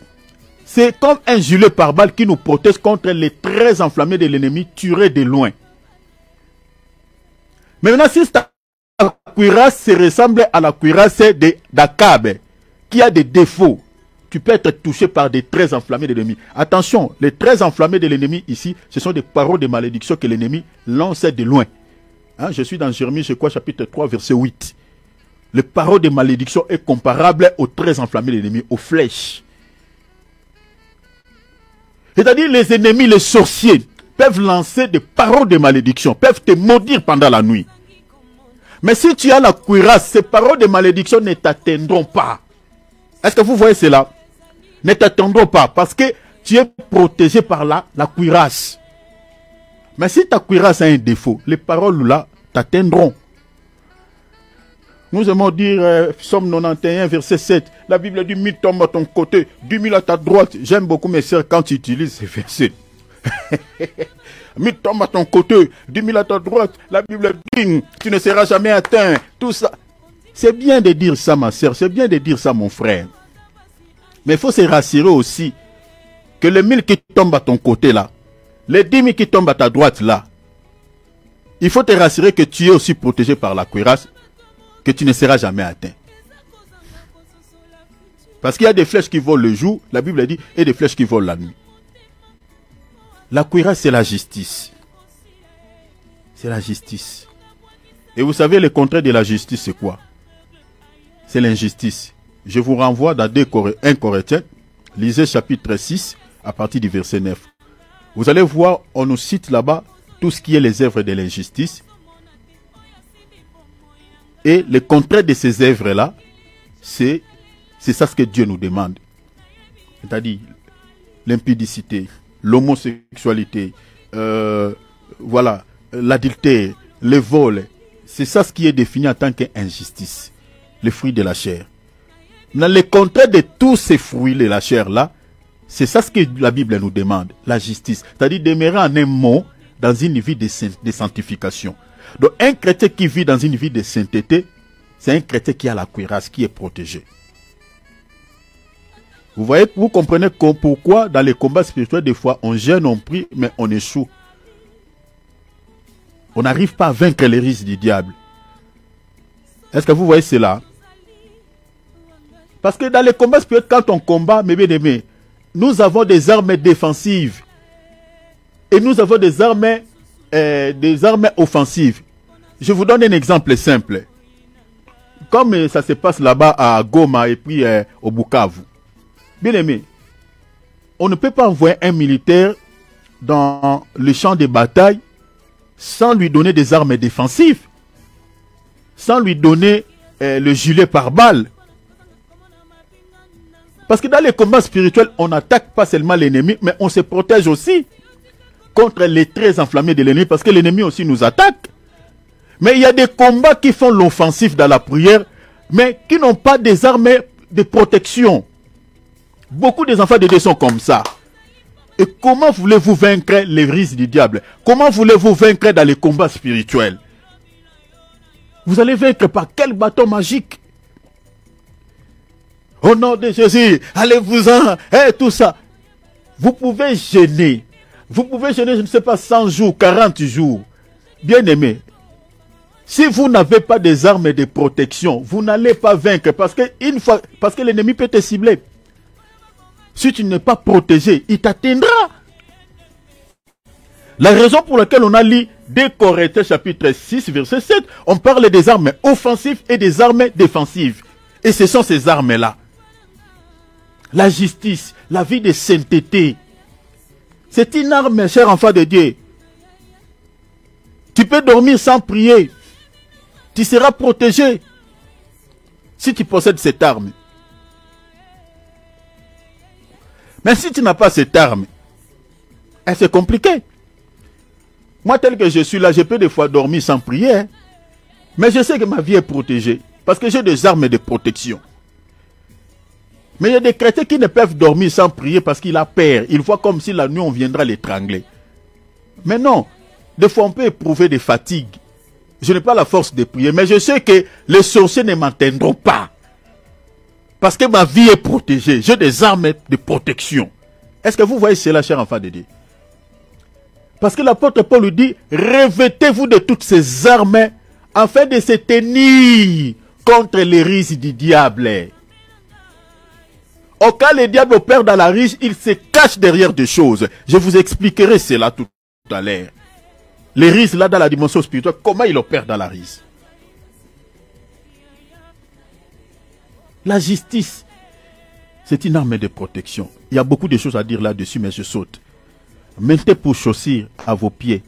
c'est comme un gilet pare-balles qui nous protège contre les traits enflammés de l'ennemi tirés de loin. Mais maintenant, si ta cuirasse se ressemble à la cuirasse d'Akab, qui a des défauts, tu peux être touché par des traits enflammés de l'ennemi. Attention, les traits enflammés de l'ennemi ici, ce sont des paroles de malédiction que l'ennemi lance de loin. Hein, je suis dans Jérémie, je crois, chapitre 3, verset 8. Les paroles de malédiction est comparable aux traits enflammés de l'ennemi, aux flèches. C'est-à-dire les ennemis, les sorciers, peuvent lancer des paroles de malédiction, peuvent te maudire pendant la nuit. Mais si tu as la cuirasse, ces paroles de malédiction ne t'atteindront pas. Est-ce que vous voyez cela? Ne t'atteindront pas parce que tu es protégé par la cuirasse. Mais si ta cuirasse a un défaut, les paroles là t'atteindront. Nous aimons dire, Psaume 91, verset 7, la Bible dit, 1000 tombent à ton côté, 10 000 à ta droite. J'aime beaucoup mes sœurs quand tu utilises ces versets. 1000 tombent à ton côté, 10 000 à ta droite. La Bible dit, tu ne seras jamais atteint. Tout ça. C'est bien de dire ça, ma sœur, c'est bien de dire ça, mon frère. Mais il faut se rassurer aussi que les 1000 qui tombent à ton côté là, les 10 000 qui tombent à ta droite là, il faut te rassurer que tu es aussi protégé par la cuirasse, que tu ne seras jamais atteint. Parce qu'il y a des flèches qui volent le jour, la Bible dit, et des flèches qui volent la nuit. La cuirasse, c'est la justice. C'est la justice. Et vous savez, le contraire de la justice, c'est quoi? C'est l'injustice. Je vous renvoie dans 1 Corinthiens, lisez chapitre 6, à partir du verset 9. Vous allez voir, on nous cite là-bas tout ce qui est les œuvres de l'injustice. Et le contraire de ces œuvres-là, c'est ça ce que Dieu nous demande. C'est-à-dire l'impudicité, l'homosexualité, voilà, l'adultère, le vol. C'est ça ce qui est défini en tant qu'injustice, les fruits de la chair. Dans le contraire de tous ces fruits de la chair-là, c'est ça ce que la Bible nous demande, la justice. C'est-à-dire demeurer en un mot dans une vie de sanctification. Donc un chrétien qui vit dans une vie de sainteté, c'est un chrétien qui a la cuirasse, qui est protégé. Vous voyez, vous comprenez pourquoi dans les combats spirituels, des fois, on jeûne, on prie, mais on échoue. On n'arrive pas à vaincre les risques du diable. Est-ce que vous voyez cela? Parce que dans les combats spirituels, quand on combat, mes bien-aimés, nous avons des armes défensives. Et nous avons des armes offensives. Je vous donne un exemple simple. Comme ça se passe là-bas à Goma et puis au Bukavu. Bien aimé, on ne peut pas envoyer un militaire dans le champ de bataille sans lui donner des armes défensives, sans lui donner le gilet pare-balles. Parce que dans les combats spirituels, on n'attaque pas seulement l'ennemi, mais on se protège aussi contre les traits enflammés de l'ennemi, parce que l'ennemi aussi nous attaque. Mais il y a des combats qui font l'offensif dans la prière, mais qui n'ont pas des armes de protection. Beaucoup des enfants de Dieu sont comme ça. Et comment voulez-vous vaincre les risques du diable? Comment voulez-vous vaincre dans les combats spirituels? Vous allez vaincre par quel bâton magique? Au nom de Jésus, allez-vous-en, tout ça. Vous pouvez gêner. Vous pouvez gêner, je ne sais pas, 100 jours, 40 jours. Bien aimé, si vous n'avez pas des armes de protection, vous n'allez pas vaincre parce que l'ennemi peut te cibler. Si tu n'es pas protégé, il t'atteindra. La raison pour laquelle on a lu 2 Corinthiens chapitre 6 verset 7, on parle des armes offensives et des armes défensives. Et ce sont ces armes-là. La justice, la vie de sainteté. C'est une arme, cher enfant de Dieu. Tu peux dormir sans prier. Tu seras protégé si tu possèdes cette arme. Mais si tu n'as pas cette arme, c'est compliqué. Moi, tel que je suis là, je peux des fois dormir sans prier. Mais je sais que ma vie est protégée. Parce que j'ai des armes de protection. Mais il y a des chrétiens qui ne peuvent dormir sans prier parce qu'il a peur. Il voit comme si la nuit on viendra l'étrangler. Mais non. Des fois on peut éprouver des fatigues. Je n'ai pas la force de prier. Mais je sais que les sorciers ne m'atteindront pas. Parce que ma vie est protégée. J'ai des armes de protection. Est-ce que vous voyez cela, cher enfant de Dieu? Parce que l'apôtre Paul lui dit, revêtez-vous de toutes ces armes afin de se tenir contre les rises du diable. Au cas où le diable opère dans la riche, il se cache derrière des choses. Je vous expliquerai cela tout à l'heure. Les rises là dans la dimension spirituelle, comment il opère dans la rise. La justice, c'est une arme de protection. Il y a beaucoup de choses à dire là-dessus, mais je saute. Mettez pour chaussure à vos pieds.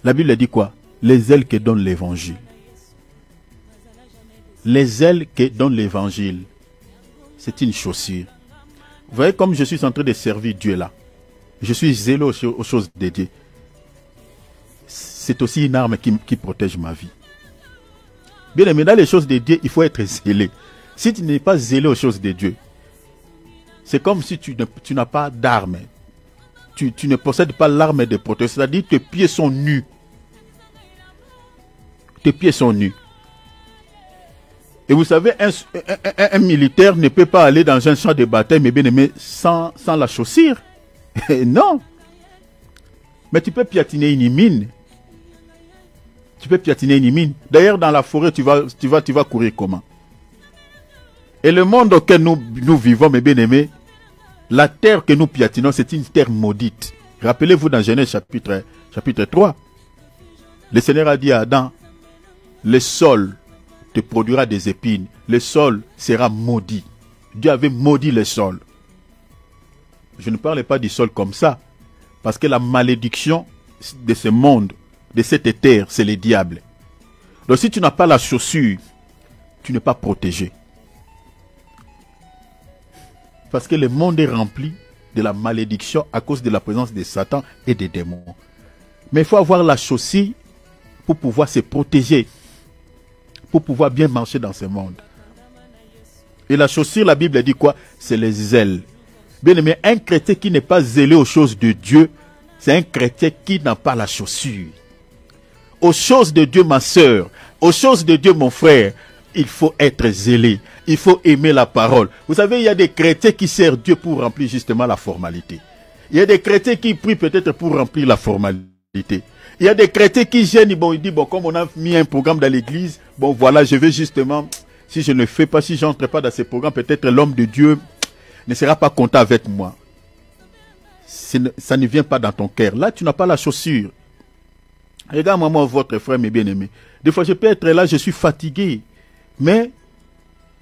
La Bible dit quoi? Les ailes que donne l'évangile. Les ailes que donne l'évangile. C'est une chaussure. Vous voyez comme je suis en train de servir Dieu là. Je suis zélé aux choses de Dieu. C'est aussi une arme qui protège ma vie. Bien aimé, dans les choses de Dieu, il faut être zélé. Si tu n'es pas zélé aux choses de Dieu, c'est comme si tu n'as pas d'arme. Tu ne possèdes pas l'arme de protection. C'est-à-dire que tes pieds sont nus. Tes pieds sont nus. Et vous savez, un militaire ne peut pas aller dans un champ de bataille, mais bien aimé, sans la chaussure. Non. Mais tu peux piétiner une mine. Tu peux piétiner une mine. D'ailleurs, dans la forêt, tu vas courir comment? Et le monde auquel nous vivons, mes bien-aimés, la terre que nous piétinons, c'est une terre maudite. Rappelez-vous dans Genèse chapitre 3. Le Seigneur a dit à Adam, le sol te produira des épines. Le sol sera maudit. Dieu avait maudit le sol. Je ne parle pas du sol comme ça. Parce que la malédiction de ce monde, de cette terre, c'est le diable. Donc si tu n'as pas la chaussure, tu n'es pas protégé. Parce que le monde est rempli de la malédiction à cause de la présence de Satan et des démons. Mais il faut avoir la chaussure pour pouvoir se protéger. Pour pouvoir bien marcher dans ce monde. Et la chaussure, la Bible dit quoi? C'est les ailes. Bien aimé, un chrétien qui n'est pas zélé aux choses de Dieu, c'est un chrétien qui n'a pas la chaussure. Aux choses de Dieu, ma soeur, aux choses de Dieu, mon frère, il faut être zélé. Il faut aimer la parole. Vous savez, il y a des chrétiens qui servent Dieu pour remplir justement la formalité. Il y a des chrétiens qui prient peut-être pour remplir la formalité. Il y a des chrétiens qui gênent, bon, ils disent, bon, comme on a mis un programme dans l'église, bon, voilà, je vais justement, si je ne fais pas, si je n'entre pas dans ce programme, peut-être l'homme de Dieu ne sera pas content avec moi. Ça ne vient pas dans ton cœur. Là, tu n'as pas la chaussure. Regarde-moi, votre frère, mes bien-aimés. Des fois, je peux être là, je suis fatigué. Mais,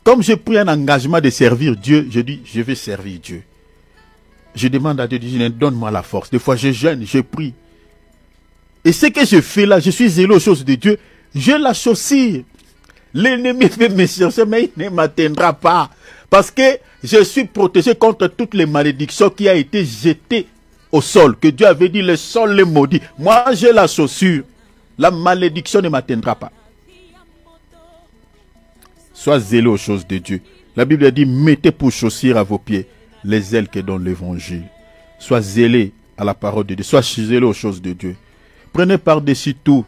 comme j'ai pris un engagement de servir Dieu, je dis, je vais servir Dieu. Je demande à Dieu, donne-moi la force. Des fois, je jeûne, je prie. Et ce que je fais là, je suis zélé aux choses de Dieu. J'ai la chaussure. L'ennemi peut me chercher, mais il ne m'atteindra pas. Parce que je suis protégé contre toutes les malédictions qui ont été jetées au sol. Que Dieu avait dit, le sol est maudit. Moi, j'ai la chaussure. La malédiction ne m'atteindra pas. Sois zélé aux choses de Dieu. La Bible dit, mettez pour chaussure à vos pieds les ailes que donne l'évangile. Sois zélé à la parole de Dieu. Sois zélé aux choses de Dieu. Prenez par-dessus tout.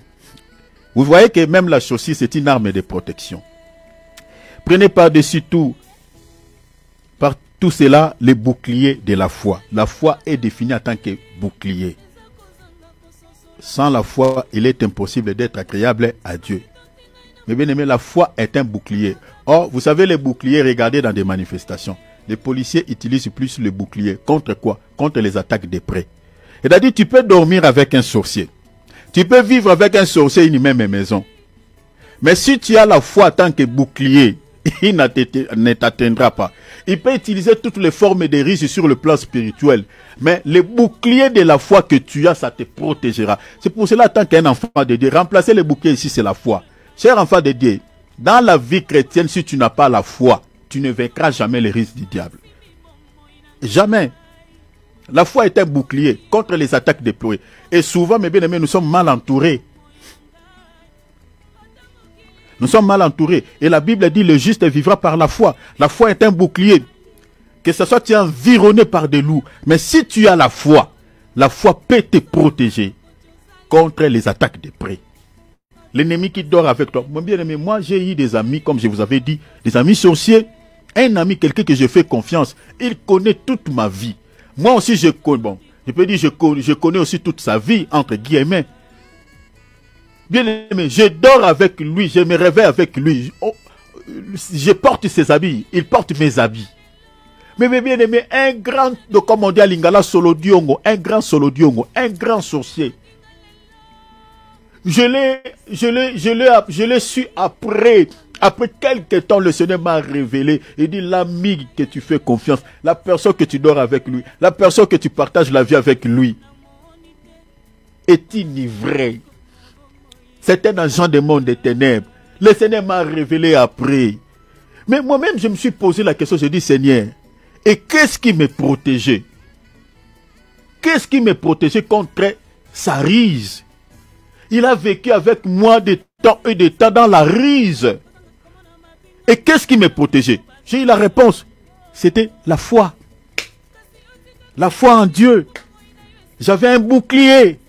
Vous voyez que même la chaussure, c'est une arme de protection. Prenez par-dessus tout, par tout cela, les boucliers de la foi. La foi est définie en tant que bouclier. Sans la foi, il est impossible d'être agréable à Dieu. Mais bien aimé, la foi est un bouclier. Or, vous savez, les boucliers, regardez dans des manifestations. Les policiers utilisent plus le bouclier. Contre quoi? Contre les attaques des prêts. C'est-à-dire, tu peux dormir avec un sorcier. Tu peux vivre avec un sorcier une même maison. Mais si tu as la foi en tant que bouclier, il ne t'atteindra pas. Il peut utiliser toutes les formes de risques sur le plan spirituel. Mais le bouclier de la foi que tu as, ça te protégera. C'est pour cela, en tant qu'un enfant de Dieu, remplacer le bouclier ici, c'est la foi. Cher enfant de Dieu, dans la vie chrétienne, si tu n'as pas la foi, tu ne vaincras jamais les risques du diable. Jamais. La foi est un bouclier contre les attaques déployées. Et souvent, mes bien-aimés, nous sommes mal entourés. Nous sommes mal entourés. Et la Bible dit, le juste vivra par la foi. La foi est un bouclier. Que ce soit tu es environné par des loups. Mais si tu as la foi peut te protéger contre les attaques des prêts. L'ennemi qui dort avec toi. Mon bien-aimé, moi j'ai eu des amis, comme je vous avais dit, des amis sorciers. Un ami, quelqu'un que je fais confiance, il connaît toute ma vie. Moi aussi, je connais, bon, je peux dire, je connais aussi toute sa vie, entre guillemets. Bien aimé, je dors avec lui, je me réveille avec lui. Oh, je porte ses habits, il porte mes habits. Mais bien aimé, un grand, comme on dit à Lingala, Solo Diongo, un grand Solo Diongo, un grand sorcier. Je l'ai su après. Après quelques temps, le Seigneur m'a révélé. Il dit, l'ami que tu fais confiance, la personne que tu dors avec lui, la personne que tu partages la vie avec lui, est inivré. C'est un agent du monde des ténèbres. Le Seigneur m'a révélé après. Mais moi-même, je me suis posé la question, je dis, Seigneur, et qu'est-ce qui me protégeait? Qu'est-ce qui me protégeait contre sa rise? Il a vécu avec moi des temps et des temps dans la rise. Et qu'est-ce qui me protégeait? J'ai eu la réponse. C'était la foi. La foi en Dieu. J'avais un bouclier.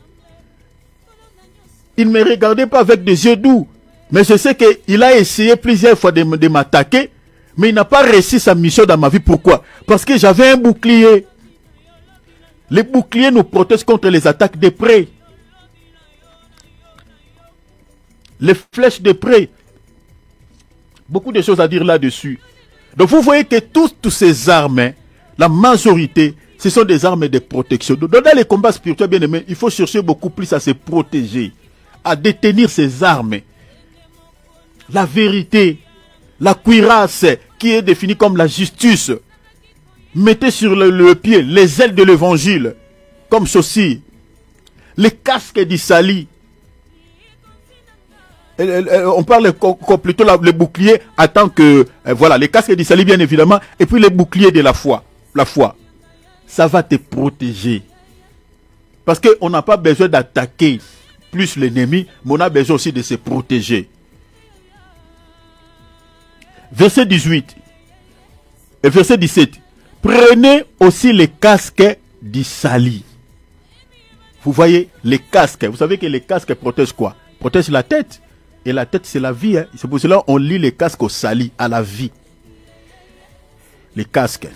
Il ne me regardait pas avec des yeux doux. Mais je sais qu'il a essayé plusieurs fois de m'attaquer. Mais il n'a pas réussi sa mission dans ma vie. Pourquoi? Parce que j'avais un bouclier. Les boucliers nous protègent contre les attaques des prés. Les flèches de près. Beaucoup de choses à dire là-dessus. Donc vous voyez que toutes ces armes, la majorité, ce sont des armes de protection. Donc dans les combats spirituels, bien aimés, il faut chercher beaucoup plus à se protéger, à détenir ces armes. La vérité, la cuirasse, qui est définie comme la justice. Mettez sur le pied les ailes de l'évangile, comme ceci. Les casques d'Isali. On parle plutôt le bouclier en tant que, voilà, les casques d'Isali bien évidemment, et puis les boucliers de la foi. La foi, ça va te protéger. Parce qu'on n'a pas besoin d'attaquer plus l'ennemi, mais on a besoin aussi de se protéger. Verset 18 et verset 17. Prenez aussi les casques d'Isali. Vous voyez, les casques, vous savez que les casques protègent quoi? Protègent la tête. Et la tête, c'est la vie. Hein. C'est pour cela qu'on lit les casques au sali, à la vie. Les casques.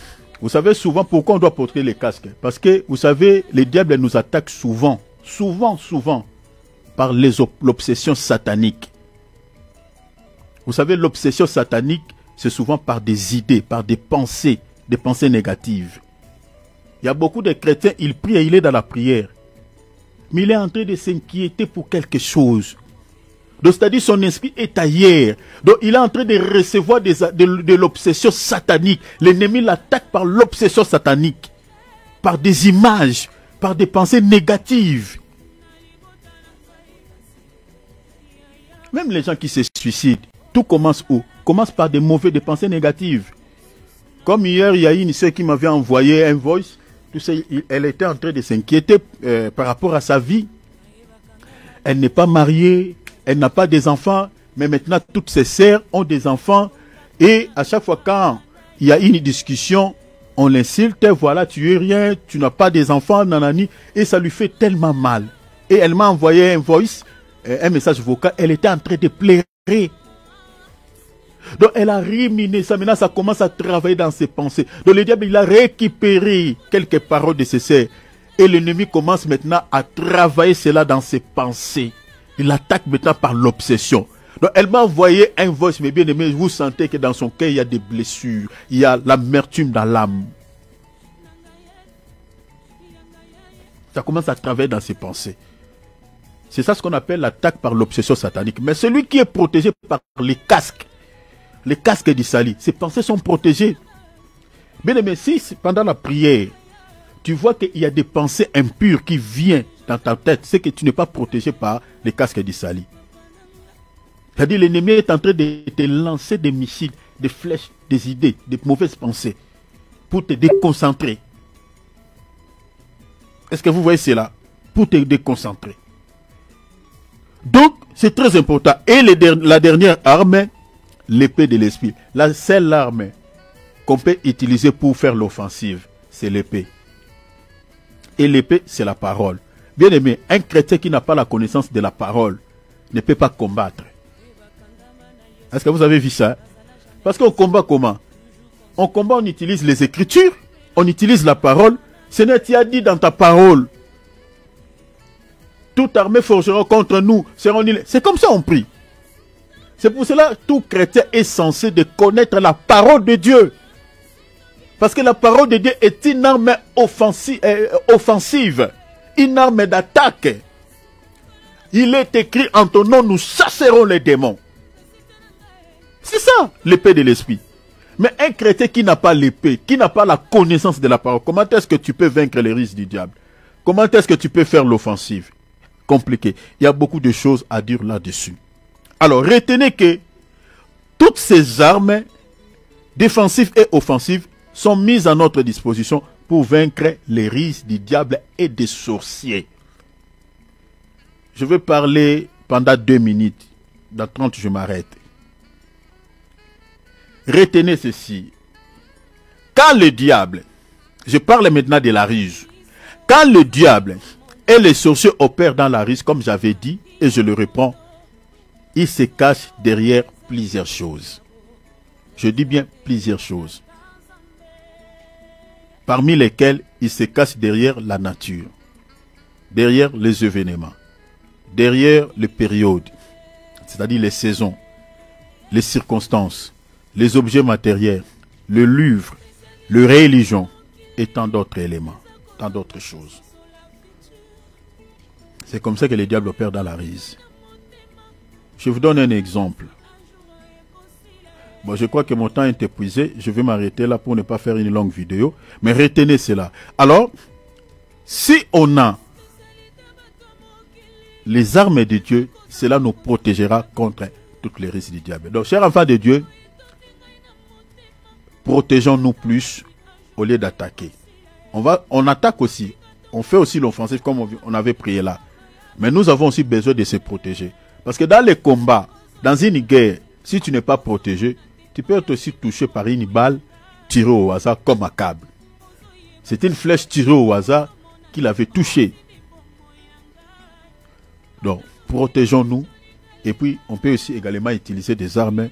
Vous savez souvent pourquoi on doit porter les casques. Parce que, vous savez, les diables nous attaquent souvent. Souvent. Par l'obsession satanique. Vous savez, l'obsession satanique, c'est souvent par des idées, par des pensées négatives. Il y a beaucoup de chrétiens, ils prient et il est dans la prière. Mais il est en train de s'inquiéter pour quelque chose. Donc, c'est-à-dire son esprit est ailleurs. Donc, il est en train de recevoir de l'obsession satanique. L'ennemi l'attaque par l'obsession satanique. Par des images, par des pensées négatives. Même les gens qui se suicident, tout commence où? Commence par des pensées négatives. Comme hier, il y a une sœur qui m'avait envoyé un voice. Tu sais, elle était en train de s'inquiéter par rapport à sa vie. Elle n'est pas mariée. Elle n'a pas des enfants, mais maintenant toutes ses sœurs ont des enfants. Et à chaque fois quand il y a une discussion, on l'insulte, voilà, tu es rien, tu n'as pas des enfants, nanani. Et ça lui fait tellement mal. Et elle m'a envoyé un voice, un message vocal, elle était en train de pleurer. Donc elle a ruminé ça, maintenant ça commence à travailler dans ses pensées. Donc le diable, il a récupéré quelques paroles de ses sœurs. Et l'ennemi commence maintenant à travailler cela dans ses pensées. Il attaque maintenant par l'obsession. Donc elle m'a envoyé un voice, mais bien aimé, vous sentez que dans son cœur, il y a des blessures. Il y a l'amertume dans l'âme. Ça commence à travailler dans ses pensées. C'est ça ce qu'on appelle l'attaque par l'obsession satanique. Mais celui qui est protégé par les casques d'Isali, ses pensées sont protégées. Bien aimé, si pendant la prière, tu vois qu'il y a des pensées impures qui viennent dans ta tête, c'est que tu n'es pas protégé par les casques d'Isali. C'est-à-dire l'ennemi est en train de te lancer des missiles, des flèches, des idées, des mauvaises pensées pour te déconcentrer. Est-ce que vous voyez cela? Pour te déconcentrer. Donc, c'est très important. Et la dernière arme, l'épée de l'esprit. La seule arme qu'on peut utiliser pour faire l'offensive, c'est l'épée. Et l'épée, c'est la parole. Bien aimé, un chrétien qui n'a pas la connaissance de la parole ne peut pas combattre. Est-ce que vous avez vu ça? Parce qu'on combat comment? on combat, on utilise les Écritures, on utilise la parole. Seigneur, tu as dit dans ta parole, toute armée forgera contre nous. C'est comme ça on prie. C'est pour cela tout chrétien est censé de connaître la parole de Dieu. Parce que la parole de Dieu est une arme offensive, une arme d'attaque. Il est écrit en ton nom, nous chasserons les démons. C'est ça l'épée de l'esprit. Mais un chrétien qui n'a pas l'épée, qui n'a pas la connaissance de la parole, comment est-ce que tu peux vaincre les risques du diable? Comment est-ce que tu peux faire l'offensive? Compliqué. Il y a beaucoup de choses à dire là-dessus. Alors, retenez que toutes ces armes, défensives et offensives, sont mises à notre disposition pour vaincre les risques du diable et des sorciers. Je vais parler pendant 2 minutes. Dans 30, je m'arrête. Retenez ceci. Quand le diable, je parle maintenant de la ruse, quand le diable et les sorciers opèrent dans la ruse, comme j'avais dit, et je le reprends, ils se cachent derrière plusieurs choses. Je dis bien plusieurs choses. Parmi lesquelles ils se cachent derrière la nature, derrière les événements, derrière les périodes, c'est-à-dire les saisons, les circonstances, les objets matériels, le livre, le religion et tant d'autres éléments, tant d'autres choses. C'est comme ça que les diables opèrent dans la ruse. Je vous donne un exemple. Bon, je crois que mon temps est épuisé. Je vais m'arrêter là pour ne pas faire une longue vidéo. Mais retenez cela. Alors, si on a les armes de Dieu, cela nous protégera contre toutes les risques du diable. Donc, chers enfants de Dieu, protégeons-nous plus au lieu d'attaquer. On attaque aussi. On fait aussi l'offensive comme on avait prié là. Mais nous avons aussi besoin de se protéger. Parce que dans les combats, dans une guerre, si tu n'es pas protégé, tu peux être aussi touché par une balle tirée au hasard comme Akab. C'est une flèche tirée au hasard qui l'avait touché. Donc, protégeons-nous. Et puis, on peut aussi également utiliser des armes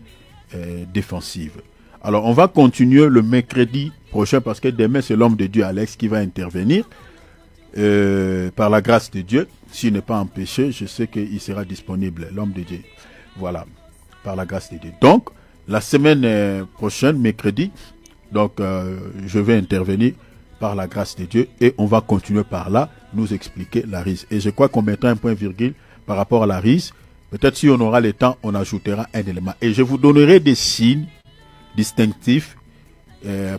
défensives. Alors, on va continuer le mercredi prochain parce que demain, c'est l'homme de Dieu, Alex, qui va intervenir. Par la grâce de Dieu, s'il n'est pas empêché, je sais qu'il sera disponible, l'homme de Dieu. Voilà, par la grâce de Dieu. Donc, la semaine prochaine, mercredi, donc je vais intervenir par la grâce de Dieu et on va continuer par là, nous expliquer la ruse. Et je crois qu'on mettra un point virgule par rapport à la ruse. Peut-être si on aura le temps, on ajoutera un élément. Et je vous donnerai des signes distinctifs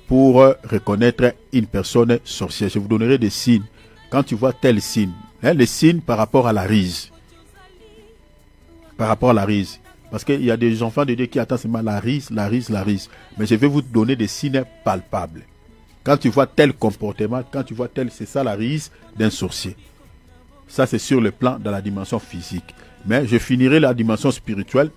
pour reconnaître une personne sorcière. Je vous donnerai des signes. Quand tu vois tel signe, hein, les signes par rapport à la ruse. Par rapport à la ruse. Parce qu'il y a des enfants de Dieu qui attendent seulement la ruse, la ruse, la ruse. Mais je vais vous donner des signes palpables. Quand tu vois tel comportement, quand tu vois tel, c'est ça la ruse d'un sorcier. Ça c'est sur le plan de la dimension physique. Mais je finirai la dimension spirituelle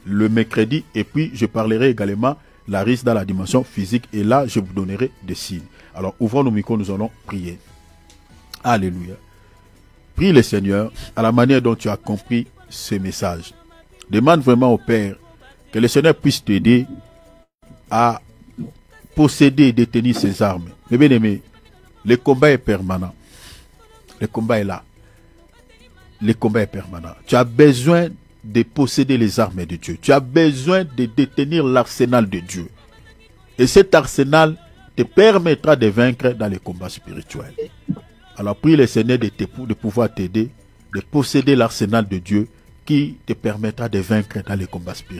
le mercredi et puis je parlerai également la ruse dans la dimension physique. Et là, je vous donnerai des signes. Alors, ouvrons nos micros, nous allons prier. Alléluia. Prie le Seigneur à la manière dont tu as compris ce message. Demande vraiment au Père que le Seigneur puisse t'aider à posséder et détenir ses armes. Mais bien aimé, le combat est permanent. Le combat est là. Le combat est permanent. Tu as besoin de posséder les armes de Dieu. Tu as besoin de détenir l'arsenal de Dieu. Et cet arsenal te permettra de vaincre dans les combats spirituels. Alors prie le Seigneur de pouvoir t'aider, de posséder l'arsenal de Dieu qui te permettra de vaincre dans les combats spirituels.